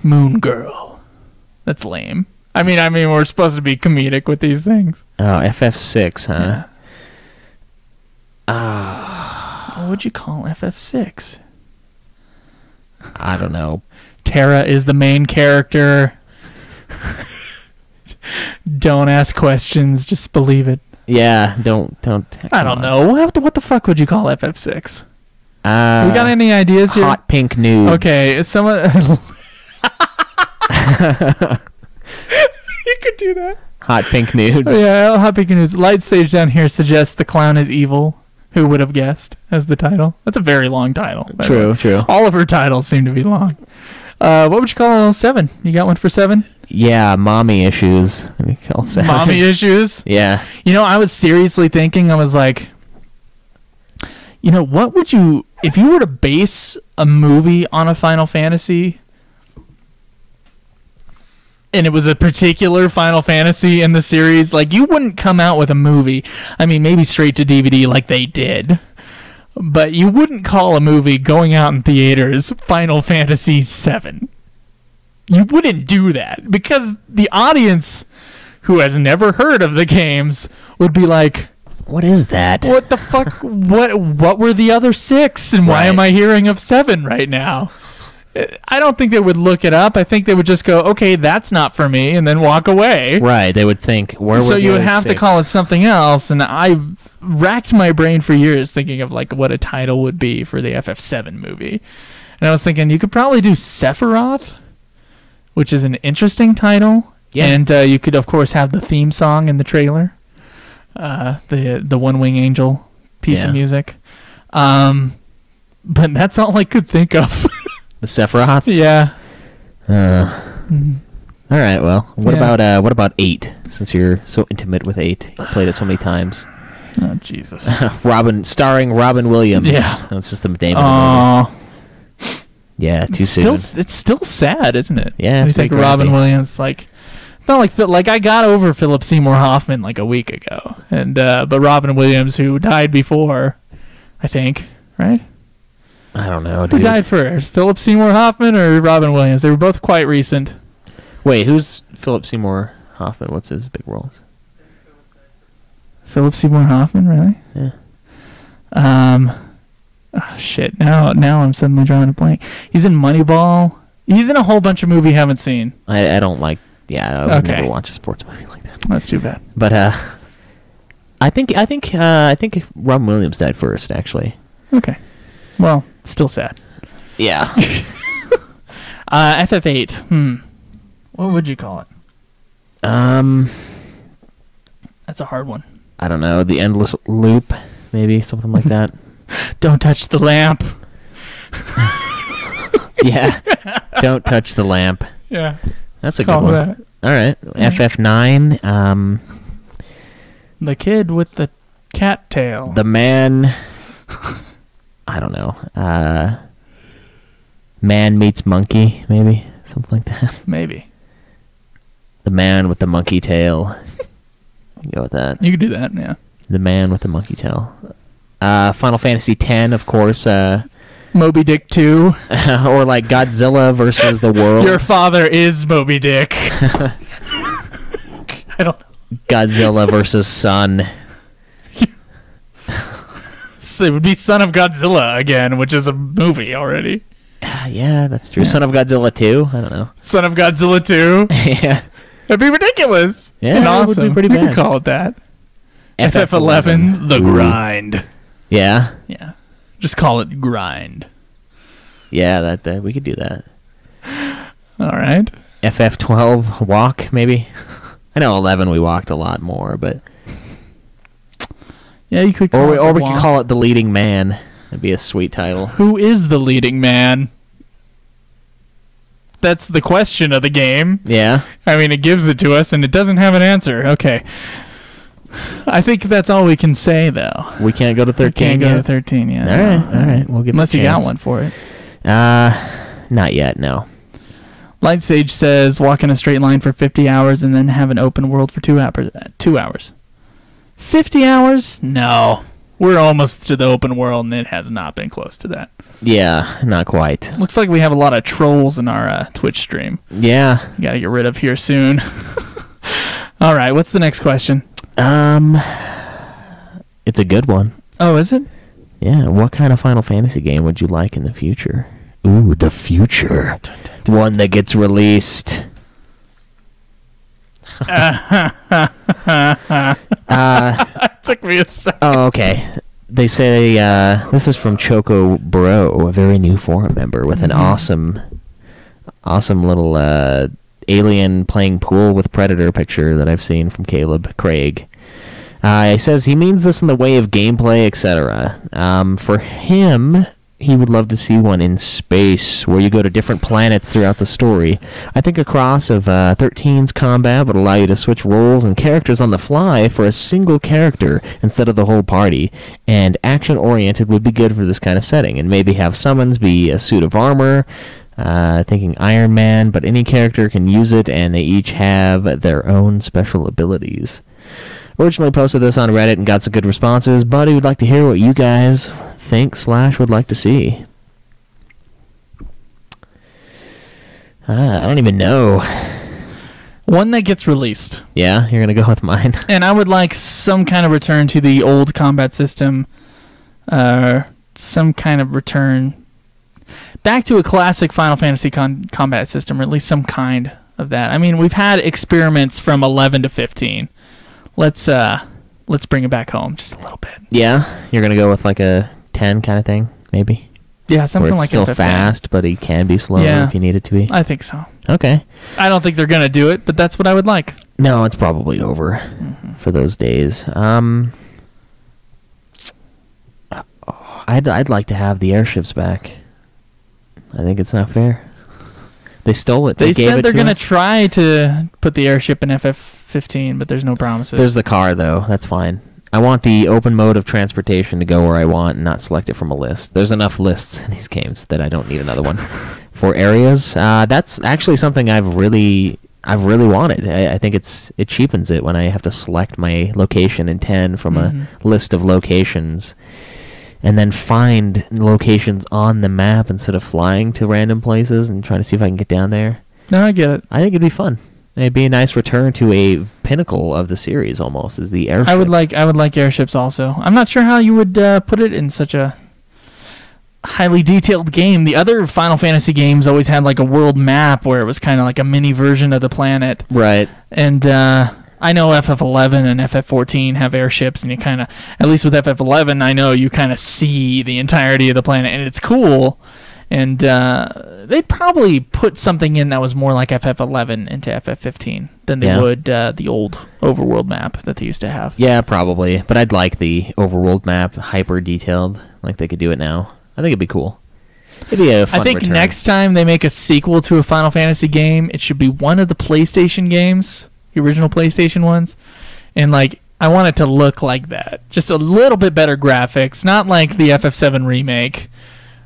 Moon Girl. That's lame. I mean, we're supposed to be comedic with these things. Oh, FF6, huh? Yeah. What would you call FF6? I don't know. Terra is the main character. Don't ask questions, just believe it. Yeah, don't. I don't know. What the fuck would you call FF6? We got any ideas here? Hot pink nudes. Okay, someone. You could do that. Hot pink nudes. Yeah, hot pink nudes. Light Stage down here suggests the clown is evil. Who would have guessed as the title? That's a very long title. True. All of her titles seem to be long. What would you call 7? You got one for 7? Yeah, mommy issues. Let me call 7. Mommy issues? Yeah. You know, I was seriously thinking, I was like, you know, what would you, if you were to base a movie on a Final Fantasy, and it was a particular Final Fantasy in the series, like, you wouldn't come out with a movie, I mean, maybe straight to DVD like they did, but you wouldn't call a movie going out in theaters Final Fantasy VII. You wouldn't do that, because the audience who has never heard of the games would be like, what is that? what the fuck? What were the other 6, and why am I hearing of 7 right now? I don't think they would look it up. I think they would just go, okay, that's not for me, and then walk away. Right. They would think, where were So you would have 6? to call it something else, and I racked my brain for years thinking of like what a title would be for the FF7 movie. And I was thinking you could probably do Sephiroth, which is an interesting title. Yeah. And you could, of course, have the theme song in the trailer, the One Wing Angel piece of music. But that's all I could think of. The Sephiroth? Yeah. All right. Well, what about 8? Since you're so intimate with 8, you played it so many times. Oh Jesus. Starring Robin Williams. Yeah. That's just the name of the movie. Yeah, too soon. It's still sad, isn't it? Yeah, it's I think pretty Robin crappy. Williams, like, not like I got over Philip Seymour Hoffman like a week ago, and but Robin Williams, who died before, I think, right? I don't know, Who dude. died first, Philip Seymour Hoffman or Robin Williams? They were both quite recent. Wait, who's Philip Seymour Hoffman? What's his big roles? Philip Seymour Hoffman, really? Yeah. Oh, shit. Now I'm suddenly drawing a blank. He's in Moneyball. He's in a whole bunch of movies I haven't seen. I don't like. Yeah, I would never watch a sports movie like that. That's too bad. But I think Robin Williams died first, actually. Okay. Well, still sad. Yeah. FF8. What would you call it? That's a hard one. I don't know. The Endless Loop, maybe something like that. Don't touch the lamp. Yeah. Don't touch the lamp. Yeah. That's a Call good one. that. All right. FF9. The kid with the cat tail. The man. I don't know. Man meets monkey, maybe something like that. Maybe. The man with the monkey tail. Go with that. You could do that, yeah. The man with the monkey tail. Final Fantasy X, of course. Moby Dick 2. Or like Godzilla versus the world. Your father is Moby Dick. I don't know. Godzilla versus Sun. So it would be Son of Godzilla again, which is a movie already. Yeah, that's true. Son of Godzilla 2? I don't know. Son of Godzilla 2? Yeah. That'd be ridiculous. Yeah, and it awesome. would be pretty We bad. could call it that. FF11. The Grind. Yeah. Yeah. Just call it Grind. Yeah, that we could do that. All right. FF12 Walk, maybe? I know 11 we walked a lot more, but... Yeah, you could call it Or we could call it The Leading Man. That'd be a sweet title. Who is the leading man? That's the question of the game. Yeah. I mean, it gives it to us, and it doesn't have an answer. Okay. I think that's all we can say, though. We can't go to 13 We can't go yet? to 13 yet. All right. We'll give Unless it a you got chance. one for it. Not yet, no. Light Sage says, walk in a straight line for 50 hours and then have an open world for 2 hours. 50 hours? No. We're almost to the open world, and it has not been close to that. Yeah, not quite. Looks like we have a lot of trolls in our Twitch stream. Yeah. You gotta get rid of here soon. All right, what's the next question? It's a good one. Oh, is it? Yeah, what kind of Final Fantasy game would you like in the future? Ooh, the future. One that gets released. Took me a second. Oh, okay. They say this is from Choco Bro, a very new forum member with an awesome little alien playing pool with Predator picture that I've seen from Caleb Craig. He says he means this in the way of gameplay, etc. For him, he would love to see one in space where you go to different planets throughout the story. I think a cross of 13's combat would allow you to switch roles and characters on the fly for a single character instead of the whole party, and action-oriented would be good for this kind of setting, and maybe have summons be a suit of armor, thinking Iron Man, but any character can use it, and they each have their own special abilities. Originally posted this on Reddit and got some good responses, but he would like to hear what you guys think/would like to see. I don't even know. One that gets released. Yeah, you're going to go with mine. And I would like some kind of return to the old combat system. Some kind of return back to a classic Final Fantasy combat system, or at least some kind of that. I mean, we've had experiments from 11 to 15. Let's bring it back home just a little bit. Yeah, you're going to go with like a 10 kind of thing, maybe? Yeah, something where it's like still FF10. fast, but it can be slower if you need it to be. I think so. Okay. I don't think they're going to do it, but that's what I would like. No, it's probably over for those days. I'd like to have the airships back. I think it's not fair. They stole it. They gave said it they're to going to us. try to put the airship in FF15, but there's no promises. There's the car, though. That's fine. I want the open mode of transportation to go where I want and not select it from a list. There's enough lists in these games that I don't need another one. For areas, that's actually something I've really wanted. I think it cheapens it when I have to select my location in 10 from a list of locations and then find locations on the map instead of flying to random places and trying to see if I can get down there. No, I get it. I think it'd be fun. It'd be a nice return to a pinnacle of the series, almost, is the airship. I would like airships also. I'm not sure how you would put it in such a highly detailed game. The other Final Fantasy games always had like a world map where it was kind of like a mini version of the planet. Right. And I know FF11 and FF14 have airships, and you kind of, at least with FF11, I know you kind of see the entirety of the planet, and it's cool. And they'd probably put something in that was more like FF11 into FF15 than they would the old overworld map that they used to have. Yeah, probably. But I'd like the overworld map hyper detailed, like they could do it now. I think it'd be cool. It'd be a fun I think return. next time they make a sequel to a Final Fantasy game, it should be one of the PlayStation games, the original PlayStation ones, and like I want it to look like that, just a little bit better graphics, not like the FF7 remake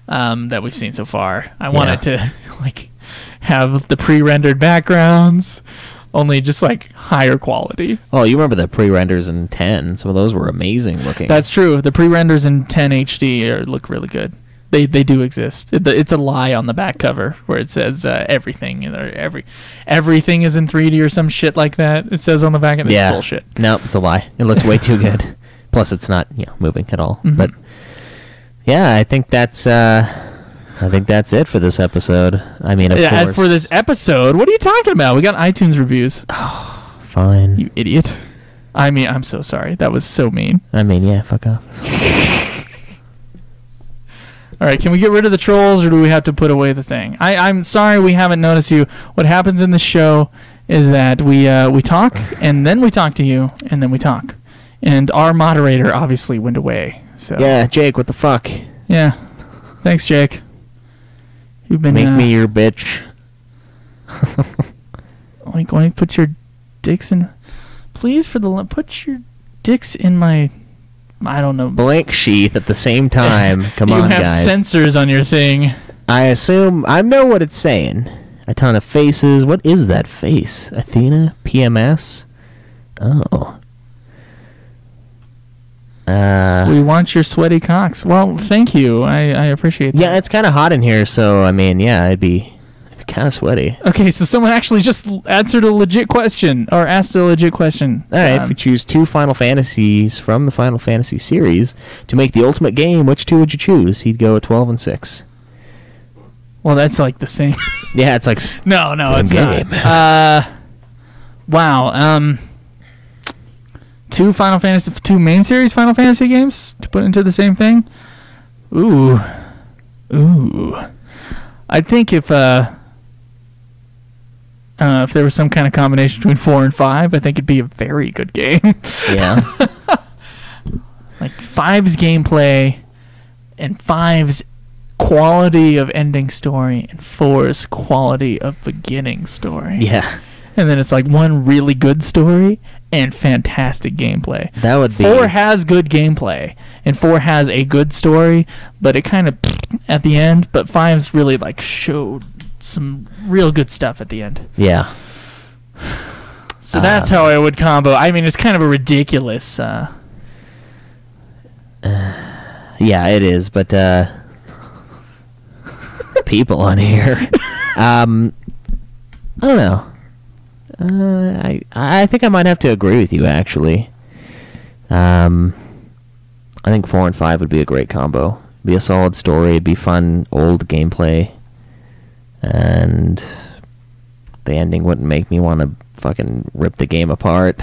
that we've seen so far. I want it to like have the pre-rendered backgrounds, only just like higher quality. Oh, you remember the pre-renders in 10? Some of those were amazing looking. That's true. The pre-renders in 10 HD look really good. They do exist. It's a lie on the back cover where it says everything, everything is in 3D or some shit like that. It says on the back, and it's bullshit. Nope, it's a lie. It looks way too good. Plus, it's not moving at all. Mm-hmm. But yeah, I think that's it for this episode. I mean, of course. For this episode, what are you talking about? We got iTunes reviews. Oh, fine. You idiot. I mean, I'm so sorry. That was so mean. I mean, yeah, fuck off. All right, can we get rid of the trolls, or do we have to put away the thing? I'm sorry we haven't noticed you. What happens in the show is that we talk, and then we talk to you, and then we talk. And our moderator obviously went away. So yeah, Jake, what the fuck? Yeah. Thanks, Jake. You've been Make me your bitch. Going to put your dicks in... Please, put your dicks in my... I don't know. Blank sheath at the same time. Come on, guys. You have sensors on your thing. I assume... I know what it's saying. A ton of faces. What is that face? Athena? PMS? Oh. We want your sweaty cocks. Well, thank you. I appreciate that. Yeah, it's kind of hot in here, so, I mean, yeah, it'd be kind of sweaty. Okay, so someone actually just answered a legit question, or asked a legit question. All right, if you choose 2 Final Fantasies from the Final Fantasy series to make the ultimate game, which 2 would you choose? He'd go at 12 and 6. Well, that's like the same. Yeah, it's like... No, it's game. Not. Wow. 2 main series Final Fantasy games to put into the same thing? Ooh. I think if there was some kind of combination between 4 and 5, I think it'd be a very good game. Yeah. Like 5's gameplay and 5's quality of ending story and 4's quality of beginning story. Yeah. And then it's like 1 really good story and fantastic gameplay. That would be... 4 has good gameplay and 4 has a good story, but it kind of at the end. But 5's really like showed some real good stuff at the end. Yeah. So that's how I would combo. I mean, it's kind of a ridiculous... yeah, it is, but people on here. I don't know. I think I might have to agree with you, actually. I think 4 and 5 would be a great combo. Be a solid story. It'd be fun, old gameplay. And the ending wouldn't make me want to fucking rip the game apart.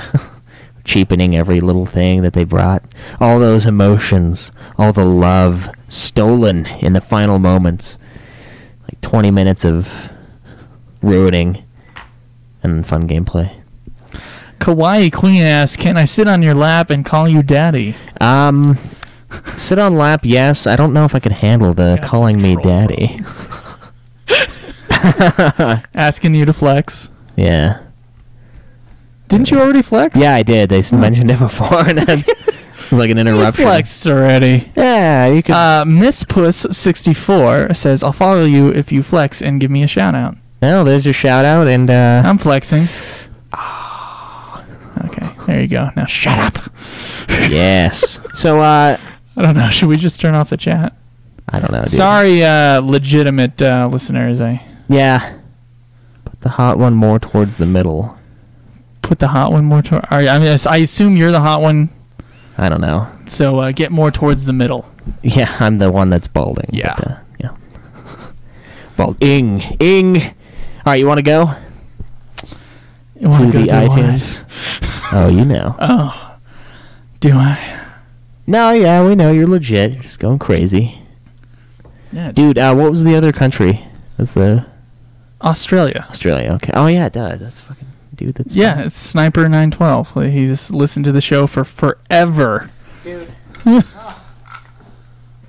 Cheapening every little thing that they brought. All those emotions, all the love stolen in the final moments. Like 20 minutes of ruining and fun gameplay. Kawaii Queen asks, can I sit on your lap and call you daddy? Sit on lap, yes. I don't know if I could handle the calling me daddy. Asking you to flex. Yeah. Didn't you already flex? Yeah, I did. They mentioned it before, and it was like an interruption. You flexed already. Yeah, you could. Miss Puss64 says, I'll follow you if you flex and give me a shout out. Well, there's your shout out, and I'm flexing. Okay, there you go. Now shut up. Yes. So, I don't know. Should we just turn off the chat? I don't know, dude. Sorry, legitimate listeners. Yeah. Put the hot one more towards the middle. Put the hot one more toward... I assume you're the hot one. I don't know. So get more towards the middle. Yeah, I'm the one that's balding. Yeah. But, yeah. Balding. Ing. All right, you want to go? You to go the iTunes? Oh, you know. Oh. Do I? No, yeah, we know. You're legit. You're just going crazy. Yeah, dude, what was the other country? Was the... Australia. Australia, okay. Oh, yeah, duh. That's fucking... Dude, that's... Yeah, fun. it's Sniper 912. He's listened to the show for forever. Dude.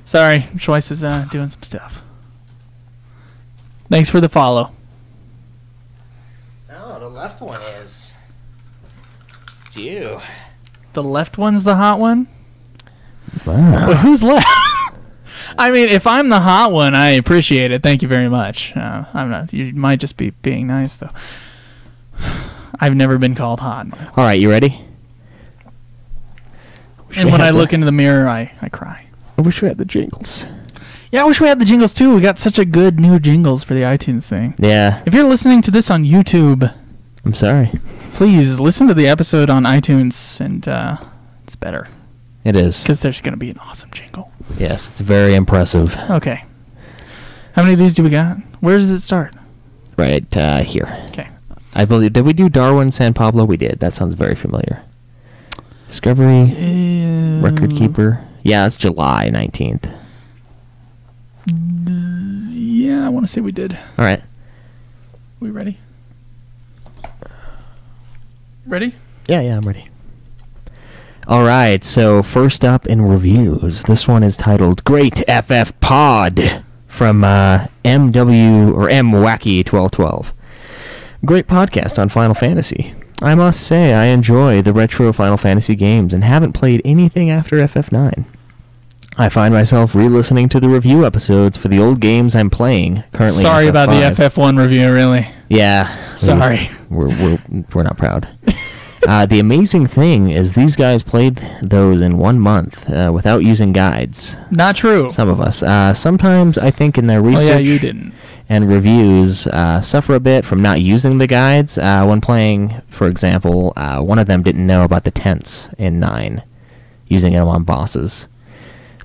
Sorry, Choice is doing some stuff. Thanks for the follow. No, the left one is. It's you. The left one's the hot one? Wow. Wait, who's left? I mean, if I'm the hot one, I appreciate it. Thank you very much. I'm not. You might just be being nice, though. I've never been called hot. All right, you ready? And when I look into the mirror, I cry. I wish we had the jingles. Yeah, I wish we had the jingles too. We got such a good new jingles for the iTunes thing. Yeah. If you're listening to this on YouTube, I'm sorry. please listen to the episode on iTunes, and it's better. It is. Because there's going to be an awesome jingle. Yes, it's very impressive. Okay. How many of these do we got? Where does it start? Right here. Okay. I believe. Did we do Darwin, San Pablo? We did. That sounds very familiar. Discovery, Record Keeper. Yeah, it's July 19th. Yeah, I want to say we did. All right. We ready? Ready? Yeah, I'm ready. All right, so first up in reviews, this one is titled Great FF Pod from MW or M Wacky 1212. Great podcast on Final Fantasy. I must say I enjoy the retro Final Fantasy games and haven't played anything after FF9. I find myself re-listening to the review episodes for the old games I'm playing currently. Sorry FF5. about the FF1 review, really. Yeah. Sorry. We're not proud. The amazing thing is these guys played those in 1 month without using guides. Not true. Some of us. Sometimes I think in their research Oh, yeah, you didn't. and reviews suffer a bit from not using the guides. When playing, for example, one of them didn't know about the tense in 9, using them on bosses.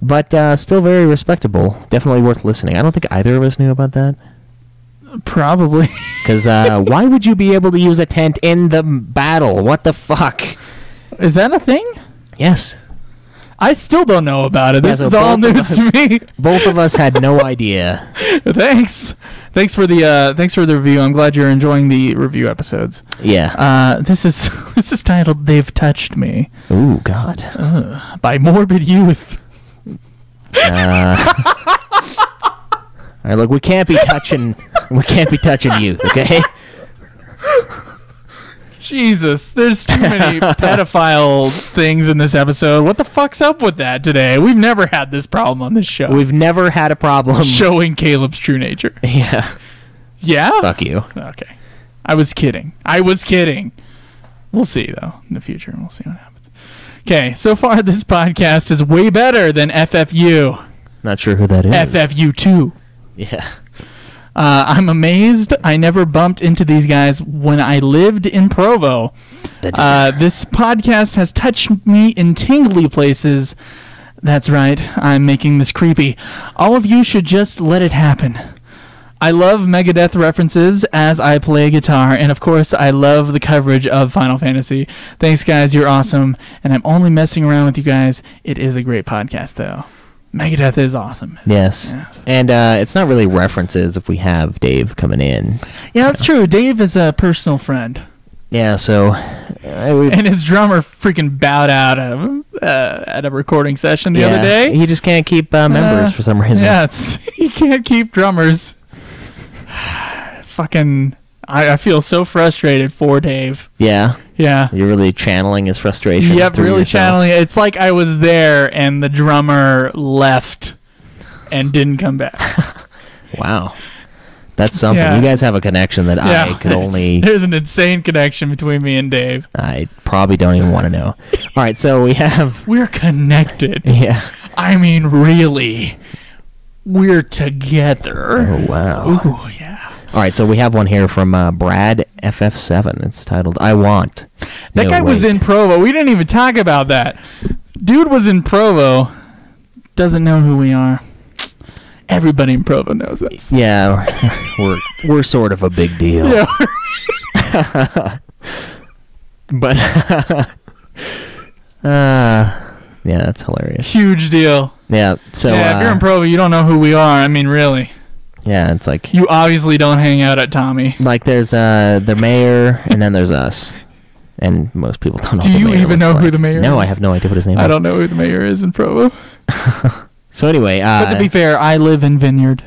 But still very respectable. Definitely worth listening. I don't think either of us knew about that. Probably. Because why would you be able to use a tent in the battle? What the fuck? Is that a thing? Yes. I still don't know about it. Yeah, This so is all both of news to us- me. Both of us had no idea. Thanks for the review. I'm glad you're enjoying the review episodes. Yeah. This is titled "They've Touched Me" Ooh, God. by Morbid Youth. All right, look, we can't be touching youth, okay? Jesus, there's too many pedophile things in this episode. What the fuck's up with that today? We've never had this problem on this show. We've never had a problem showing Caleb's true nature. Yeah. Yeah? Fuck you. Okay. I was kidding. We'll see, though, in the future. We'll see what happens. Okay, so far this podcast is way better than FFU. Not sure who that is. FFU2. Yeah. I'm amazed I never bumped into these guys when I lived in Provo. This podcast has touched me in tingly places. That's right, I'm making this creepy. All of you should just let it happen. I love Megadeth references as I play guitar, and of course I love the coverage of Final Fantasy. Thanks guys, you're awesome, and I'm only messing around with you guys. It is a great podcast though. Megadeth is awesome. Yes. And it's not really references if we have Dave coming in. Yeah, that's true. Dave is a personal friend. Yeah, so... and his drummer freaking bowed out at a recording session the other day. He just can't keep members for some reason. Yeah, he can't keep drummers. Fucking... I feel so frustrated for Dave. Yeah? Yeah. You're really channeling his frustration. Yep, through really yourself. channeling it. It's like I was there and the drummer left and didn't come back. Wow. That's something. Yeah. You guys have a connection that I could only... There's an insane connection between me and Dave. I probably don't even want to know. All right, so we have... We're connected. Yeah. I mean, really. We're together. Oh, wow. Ooh, yeah. All right, so we have one here from Brad FF7. It's titled, I Want. That guy was in Provo. We didn't even talk about that. Dude was in Provo. Doesn't know who we are. Everybody in Provo knows us. Yeah, we're sort of a big deal. Yeah. But, yeah, that's hilarious. Huge deal. Yeah, so... Yeah, if you're in Provo, you don't know who we are. I mean, really. Yeah, it's like... You obviously don't hang out at Tommy. Like, there's the mayor, and then there's us. And most people don't know Do who the you mayor even looks know who like. the mayor is? No, I have no idea what his name is. I don't know who the mayor is in Provo. So anyway... But to be fair, I live in Vineyard.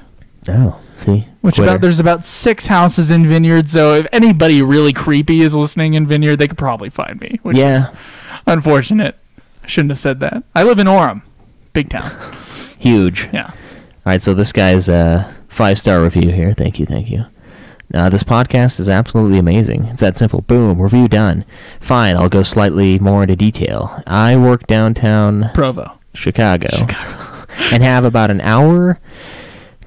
Oh, see? There's about 6 houses in Vineyard, so if anybody really creepy is listening in Vineyard, they could probably find me, which is unfortunate. I shouldn't have said that. I live in Orem. Big town. Huge. Yeah. All right, so this guy's 5-star review here. Thank you. This podcast is absolutely amazing. It's that simple. Boom, review done. Fine, I'll go slightly more into detail. I work downtown Provo. Chicago. and have about an hour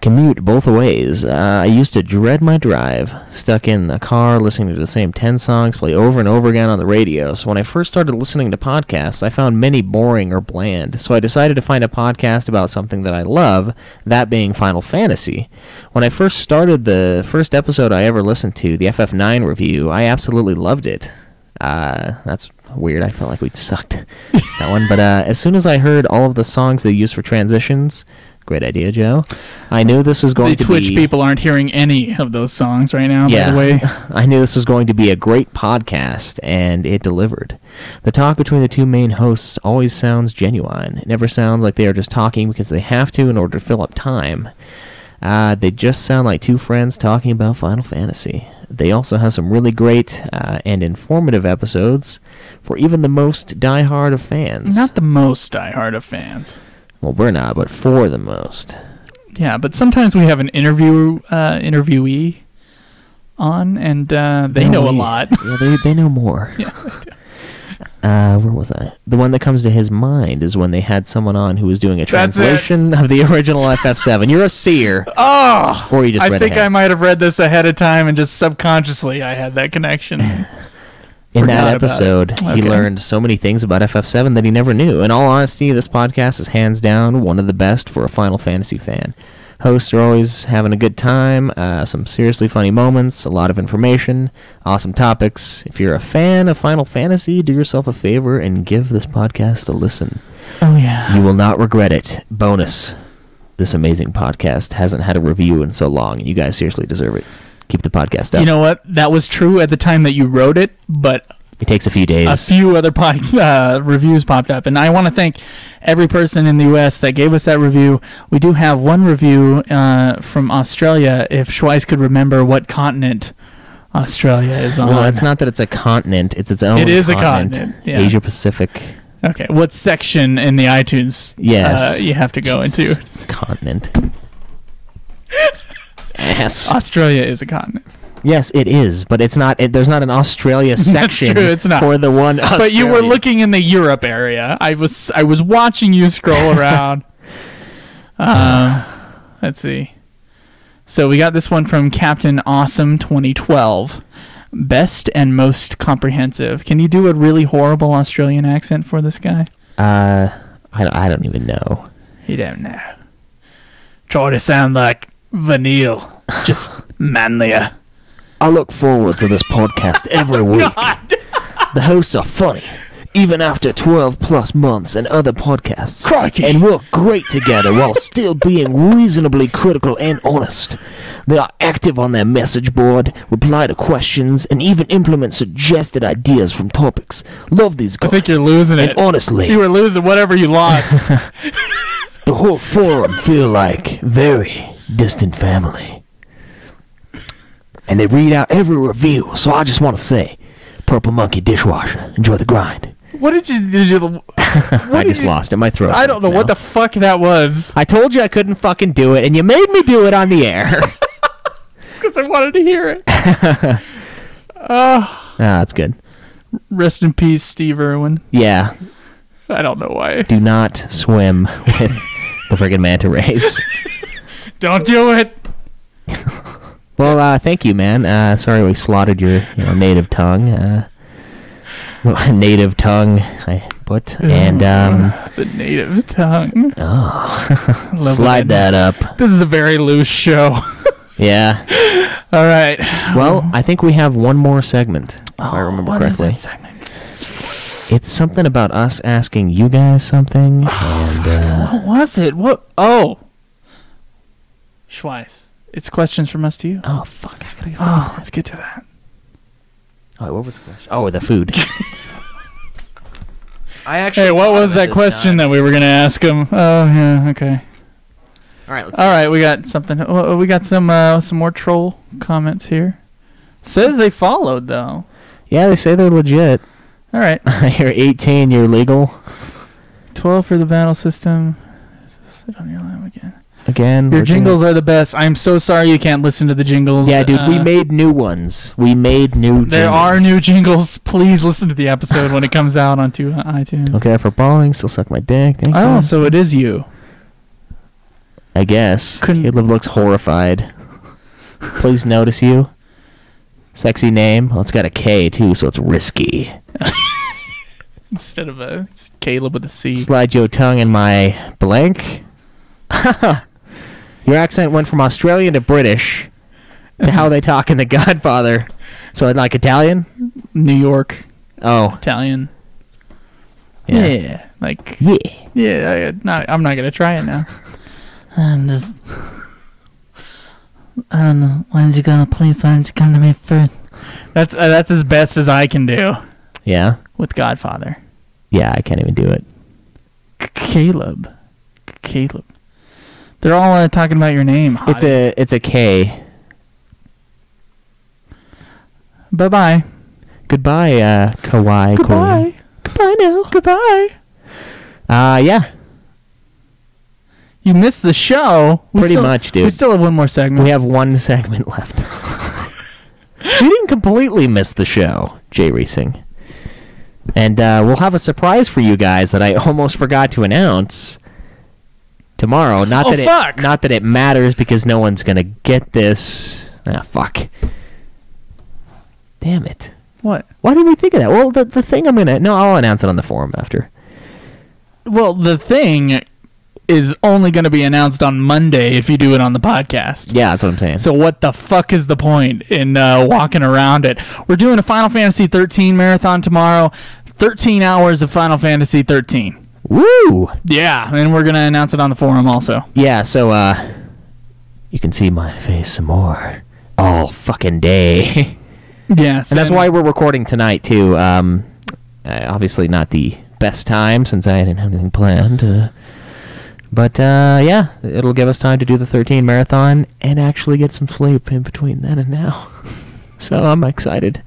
commute both ways. I used to dread my drive, stuck in the car listening to the same 10 songs play over and over again on the radio. So when I first started listening to podcasts, I found many boring or bland. So I decided to find a podcast about something that I love, that being Final Fantasy. When I first started, the first episode I ever listened to, the FF9 review, I absolutely loved it. That's weird. I felt like we sucked that one. But as soon as I heard all of the songs they used for transitions, great idea, Joe, I knew this was going to be... The Twitch people aren't hearing any of those songs right now, by the way. I knew this was going to be a great podcast, and it delivered. The talk between the two main hosts always sounds genuine. It never sounds like they are just talking because they have to in order to fill up time. They just sound like two friends talking about Final Fantasy. They also have some really great and informative episodes for even the most diehard of fans. Not the most diehard of fans. Well, we're not, but for the most. Yeah, but sometimes we have an interviewee on, and they know a lot. Yeah, they know more. Yeah, they do. Where was I? The one that comes to his mind is when they had someone on who was doing a translation of the original FF7. You're a seer. Oh! Or you just read I think ahead. I might have read this ahead of time, and just subconsciously I had that connection. In that episode, he Okay. learned so many things about FF7 that he never knew. In all honesty, this podcast is hands down one of the best for a Final Fantasy fan. Hosts are always having a good time, some seriously funny moments, a lot of information, awesome topics. If you're a fan of Final Fantasy, do yourself a favor and give this podcast a listen. Oh, yeah. You will not regret it. Bonus. This amazing podcast hasn't had a review in so long. You guys seriously deserve it. Keep the podcast up. You know what? That was true at the time that you wrote it, but It takes a few days. a few other reviews popped up. And I want to thank every person in the U.S. that gave us that review. We do have one review from Australia, if Schweiss could remember what continent Australia is on. Well, it's not that it's a continent. It's its own It is continent. a continent, yeah. Asia Pacific. Okay, what section in the iTunes Yes. you have to go into? Continent. Yes. Australia is a continent. Yes, it is, but it's not. There's not an Australia section true, it's not. for the one Australia. But you were looking in the Europe area. I was watching you scroll around. Let's see. So we got this one from Captain Awesome 2012. Best and most comprehensive. Can you do a really horrible Australian accent for this guy? I don't even know. You don't know. Try to sound like Vanille, just manlier. I look forward to this podcast every week. The hosts are funny, even after 12+ months and other podcasts. Crikey. And work great together while still being reasonably critical and honest. They are active on their message board, reply to questions, and even implement suggested ideas from topics. Love these guys. I think you're losing and it. honestly, You were losing whatever you lost. the whole forum feel like very distant family. And they read out every review, so I just want to say, Purple Monkey Dishwasher, enjoy the grind. What did you I just lost it. My throat. I don't know what the fuck that was. I told you I couldn't fucking do it, and you made me do it on the air. It's because I wanted to hear it. That's good. Rest in peace, Steve Irwin. Yeah. I don't know why. Do not swim with the friggin' manta rays. Don't do it. Well, thank you, man. Sorry we slaughtered your native tongue. Native tongue, I put. And, the native tongue. oh. Slide that up. This is a very loose show. Yeah. All right. Well, I think we have one more segment, if I remember What is correctly. that segment? It's something about us asking you guys something, and What was it? What? Oh. Schweiss. It's questions from us to you. oh fuck, I gotta go. Oh, let's get to that. Oh, what was the question? Oh, the food. I actually. Hey, what was that question that we were gonna ask him? Oh, yeah, okay. All right, let's. All right, we got something. Oh, we got some more troll comments here. Says they followed though. Yeah, they say they're legit. All right. You're 18. You're legal. 12 for the battle system. Sit on your lap again. Again. Your legit. jingles are the best. I'm so sorry you can't listen to the jingles. Yeah, dude, we made new ones. We made new. There jingles. are new jingles. Please listen to the episode when it comes out onto iTunes. Okay, for balling, still suck my dick. Thank Oh, you. so it is you. I guess. Couldn't- Caleb looks horrified. Please notice you. Sexy name. Well, it's got a K too, so it's risky. Instead of a Caleb with a C. Slide your tongue in my blank. Your accent went from Australian to British to how they talk in The Godfather. So like Italian? New York, Oh. Italian. Yeah. Yeah. Like, Yeah. yeah, I'm not going to try it now. I'm just, I don't know. Why did you go to police? Why didn't you come to me first? That's as best as I can do Yeah? with Godfather. Yeah, I can't even do it. Caleb. They're all talking about your name. It's a K. Bye-bye. Goodbye, Kawaii. Goodbye. Goodbye now. Goodbye. Yeah. You missed the show. Pretty much, dude. We still have one more segment. We have one segment left. So you didn't completely miss the show, Jay Racing. And we'll have a surprise for you guys that I almost forgot to announce tomorrow. Not that it matters because no one's going to get this. Ah, fuck. Damn it. What? Why didn't we think of that? Well, the thing I'll announce it on the forum after. Well, the thing is only going to be announced on Monday if you do it on the podcast. Yeah, that's what I'm saying. So what the fuck is the point in walking around it? We're doing a Final Fantasy 13 marathon tomorrow. 13 hours of Final Fantasy 13. Woo! Yeah, and we're going to announce it on the forum also. Yeah, so you can see my face some more all fucking day. Yes. And that's why we're recording tonight, too. Obviously not the best time since I didn't have anything planned. But, yeah, it'll give us time to do the 13 marathon and actually get some sleep in between then and now. So I'm excited.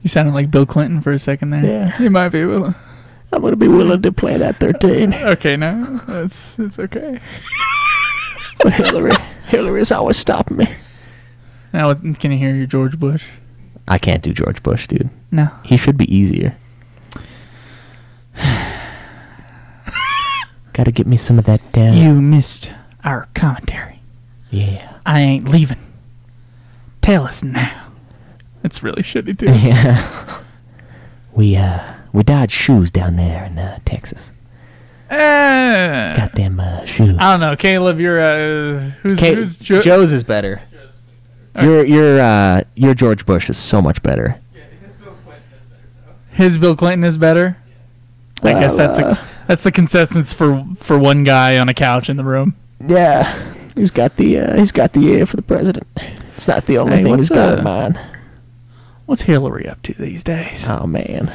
You sounded like Bill Clinton for a second there. Yeah. You might be willing. I'm going to be willing to play that 13. Okay, no. It's okay. But Hillary's always stopping me. Now, can you hear your George Bush? I can't do George Bush, dude. No. He should be easier. Gotta get me some of that You missed our commentary. Yeah. I ain't leaving. Tell us now. It's really shitty, too. Yeah. We dodged shoes down there in Texas. Goddamn shoes. I don't know, Caleb. You're who's Joe's is better. Your George Bush is so much better. Yeah, his Bill Clinton is better. I guess that's the consensus for one guy on a couch in the room. Yeah, he's got the ear for the president. It's not the only thing he's got in mind. What's Hillary up to these days? Oh man,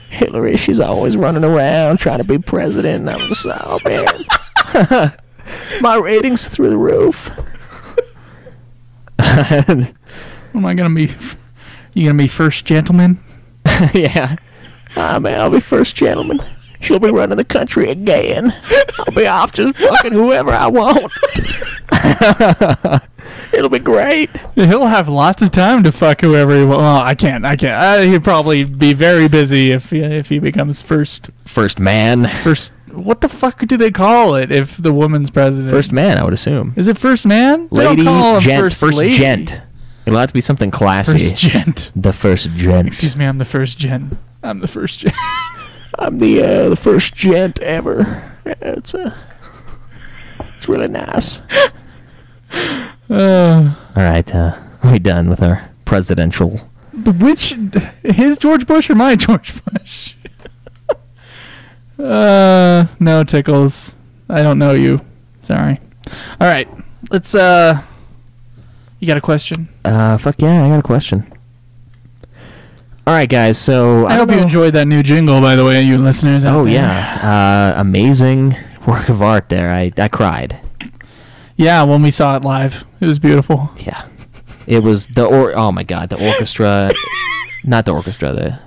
Hillary, she's always running around trying to be president. I'm just, oh man, my ratings through the roof. Am I gonna be? You gonna be first gentleman? Yeah. Ah man, I'll be first gentleman. She'll be running the country again. I'll be off just fucking whoever I want. It'll be great. He'll have lots of time to fuck whoever he wants. Well, I can't. He'd probably be very busy if he becomes first man. What the fuck do they call it if the woman's president? First man, I would assume. Is it first man? Lady, they don't call him gent, first lady. gent. It'll have to be something classy. First gent. The first gent. Excuse me, I'm the first gent. I'm the first gent. I'm the first gent ever. It's really nice. All right, we done with our presidential. His George Bush or my George Bush? No, Tickles. I don't know you. Sorry. All right, let's. You got a question? Fuck yeah, I got a question. All right, guys. So I hope you enjoyed that new jingle, by the way, you listeners. Out there. Yeah, amazing work of art there. I cried. Yeah, when we saw it live, it was beautiful. Yeah, it was oh my god, the orchestra, not the orchestra, the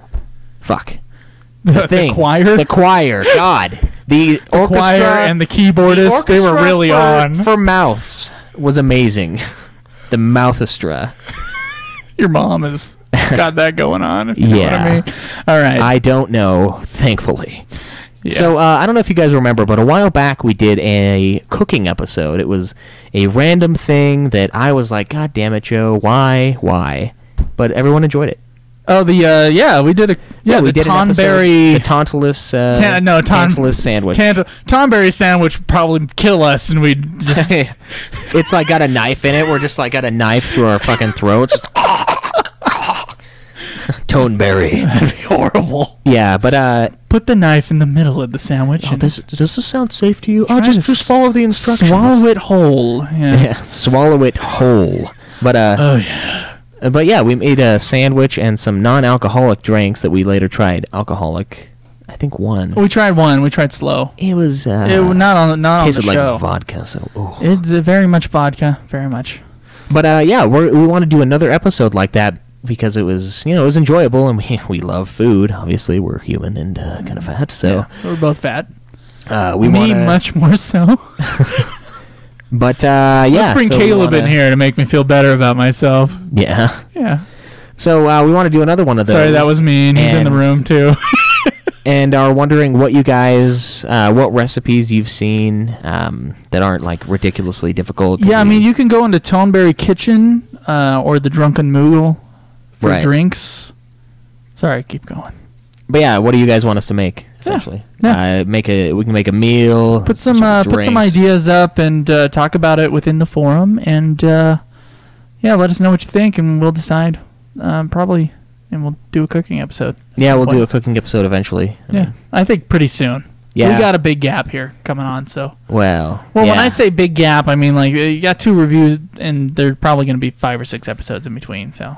choir. The choir, God, the orchestra choir and the keyboardist, they were really on. For mouths was amazing. The mouthestra. Your mom has got that going on, if you know what I mean. All right. I don't know, thankfully. Yeah. So I don't know if you guys remember, but a while back we did a cooking episode. It was a random thing that I was like, God damn it, Joe, why? But everyone enjoyed it. Oh, we did a we the did Tonberry the Tantalus Tantalus sandwich. Tonberry sandwich would probably kill us, and we just It's like got a knife in it. We're just like got a knife through our fucking throats. Toneberry. that'd be horrible. Yeah, but Put the knife in the middle of the sandwich. And does this sound safe to you? try Oh, to just follow the instructions. Swallow it whole. Yeah, swallow it whole. But Oh yeah. But yeah, we made a sandwich and some non-alcoholic drinks that we later tried alcoholic. I think one. We tried one. We tried slow. It was It was not on the tasted like show. vodka. So ooh. It's very much vodka. Very much. But yeah, we want to do another episode like that because it was it was enjoyable, and we love food. Obviously, we're human and kind of fat, so Yeah, we're both fat. we Me want much more so. But yeah, Let's bring so we Caleb in wanna- here to make me feel better about myself. Yeah. Yeah. So we want to do another one of those. Sorry, that was mean. He's in the and- room too. And are wondering what you guys, what recipes you've seen that aren't like ridiculously difficult. 'Cause Yeah, I mean, you can go into Toneberry Kitchen or the Drunken Moogle for Right. drinks. Sorry, keep going. But yeah, what do you guys want us to make? Essentially, Yeah. we can make a meal. Put some drinks. ideas up and talk about it within the forum, and let us know what you think, and we'll decide probably, and we'll do a cooking episode. Yeah, we'll do a point. cooking episode eventually. I think pretty soon. Yeah. We got a big gap here coming on, so. Well, Well, yeah. when I say big gap, I mean like you got 2 reviews, and there's probably going to be 5 or 6 episodes in between. So,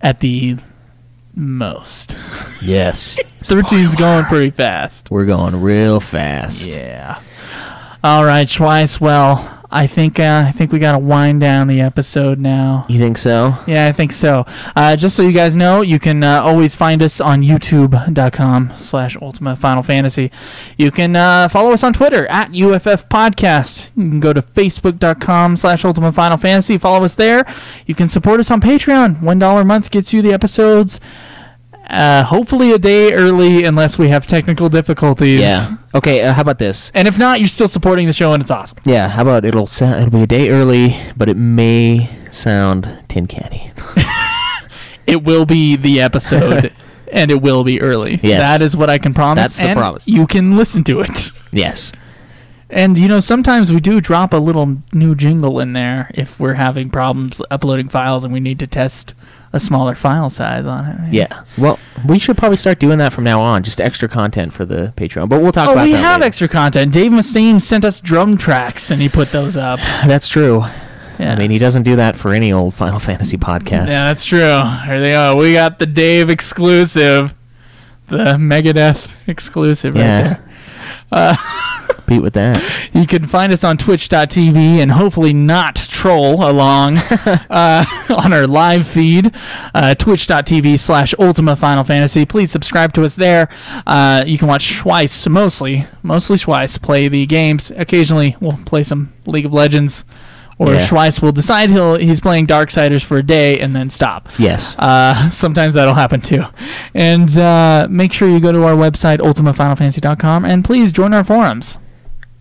at the most, yes, 13's going pretty fast. we're going real fast. Yeah. All right, Schweiss. Well, I think we got to wind down the episode now. You think so? Yeah, I think so. Just so you guys know, you can always find us on youtube.com/Ultima Final Fantasy. You can follow us on Twitter at UFF Podcast. You can go to facebook.com/Ultima Final Fantasy. Follow us there. You can support us on Patreon. $1 a month gets you the episodes. Hopefully a day early, unless we have technical difficulties. Yeah. Okay. How about this? And if not, you're still supporting the show, and it's awesome. Yeah. How about it'll be a day early, but it may sound tin canny. It will be the episode, and it will be early. Yes. That is what I can promise. That's the and promise. You can listen to it. Yes. And, sometimes we do drop a little new jingle in there if we're having problems uploading files and we need to test a smaller file size on it. Yeah. Well, we should probably start doing that from now on. Just extra content for the Patreon. But we'll talk about that. Oh, we have later. extra content. Dave Mustaine sent us drum tracks, and he put those up. That's true. Yeah. I mean, he doesn't do that for any old Final Fantasy podcast. Yeah, that's true. There they are. We got the Dave exclusive. The Megadeth exclusive right there. Beat with that. You can find us on twitch.tv and hopefully not troll along on our live feed, twitch.tv/Ultima Final Fantasy. Please subscribe to us there. You can watch Schweiss, mostly Schweiss, play the games. Occasionally we'll play some League of Legends, or Yeah. Schweiss will decide he's playing Darksiders for a day and then stop. Yes. Sometimes that'll happen too. And make sure you go to our website, ultimafinalfantasy.com, and please join our forums.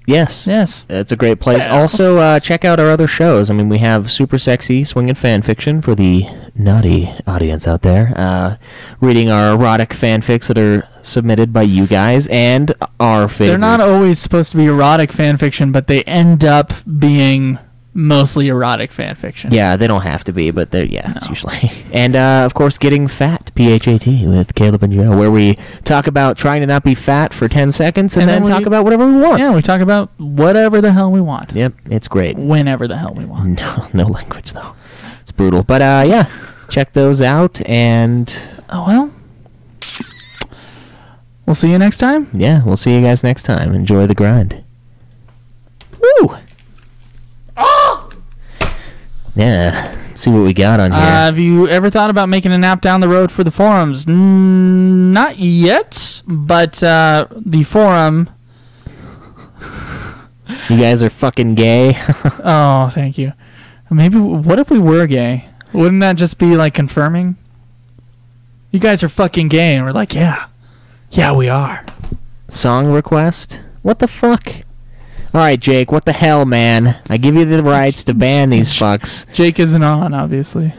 Yes. Yes. It's a great place. Yeah. Also, check out our other shows. I mean, we have Super Sexy Swingin' Fan Fiction for the naughty audience out there. Reading our erotic fanfics that are submitted by you guys, and our favorite. They're not always supposed to be erotic fan fiction, but they end up being mostly erotic fan fiction. Yeah, they don't have to be, but they're, it's No. usually. And, of course, Getting Fat, PHAT, with Kaleb and Joe, where we talk about trying to not be fat for 10 seconds and then talk about whatever we want. Yeah, we talk about whatever the hell we want. Yep, it's great. Whenever the hell we want. No language, though. It's brutal. But, yeah, check those out, and... Oh, well. We'll see you next time. Yeah, we'll see you guys next time. Enjoy the grind. Woo! Oh! Yeah, let's see what we got on here. Have you ever thought about making a nap down the road for the forums? Not yet, but the forum... You guys are fucking gay. Oh, thank you. Maybe, what if we were gay? Wouldn't that just be, like, confirming? You guys are fucking gay, and we're like, yeah, we are. Song request? What the fuck? All right, Jake, what the hell, man? I give you the rights to ban these fucks. Jake isn't on, obviously.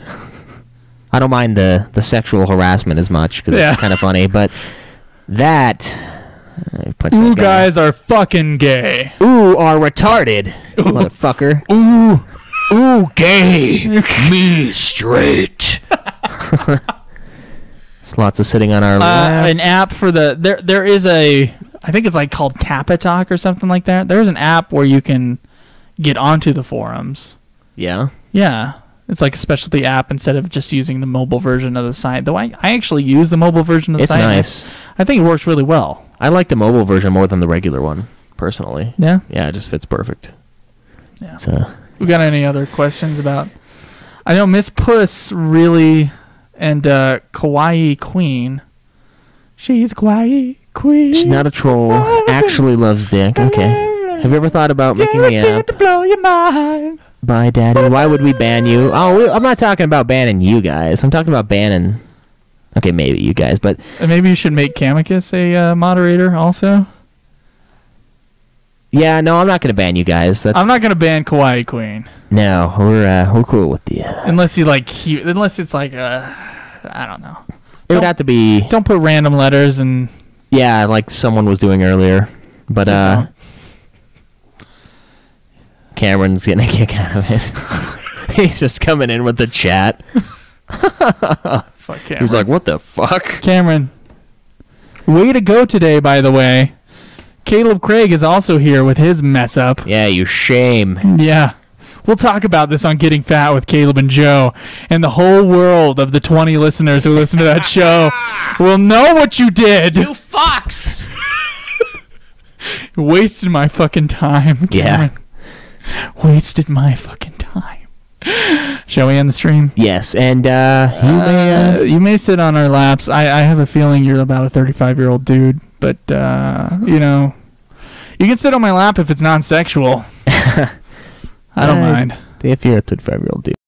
I don't mind the sexual harassment as much because it's kind of funny, but that... Ooh, guys are fucking gay. Ooh, are retarded. Ooh. Motherfucker. Ooh, gay. Me straight. It's lots of sitting on our lap. An app for there is a, I think it's like called Tapatalk or something like that. There's an app where you can get onto the forums. Yeah? Yeah. It's like a specialty app instead of just using the mobile version of the site. Though I actually use the mobile version of the site. It's nice. I think it works really well. I like the mobile version more than the regular one, personally. Yeah? Yeah, it just fits perfect. Yeah. We got any other questions about... I know Miss Puss really... And Kawaii Queen. She's a Kawaii Queen. She's not a troll. Actually loves dick. Okay. Have you ever thought about making the app? To blow your mind. Bye, Daddy. Why would we ban you? Oh, I'm not talking about banning you guys. I'm talking about banning... Okay, maybe you guys, but... Maybe you should make Kamikis a moderator also? Yeah, no, I'm not going to ban you guys. I'm not going to ban Kawaii Queen. No, we're cool with the... Unless you like... Unless it's like I don't know. It would have to be... Don't put random letters and... Yeah, like someone was doing earlier. But, Cameron's getting a kick out of it. He's just coming in with the chat. Fuck Cameron. He's like, what the fuck? Cameron. Way to go today, by the way. Caleb Craig is also here with his mess up. Yeah, you shame. Yeah. We'll talk about this on Getting Fat with Kaleb and Joe, and the whole world of the 20 listeners who listen to that show will know what you did. You fucks! Wasted my fucking time, Cameron. Yeah. Wasted my fucking time. Shall we end the stream? Yes, and you may sit on our laps. I have a feeling you're about a 35-year-old dude, but, you know, you can sit on my lap if it's non-sexual. I don't mind. If you're a 35-year-old dude.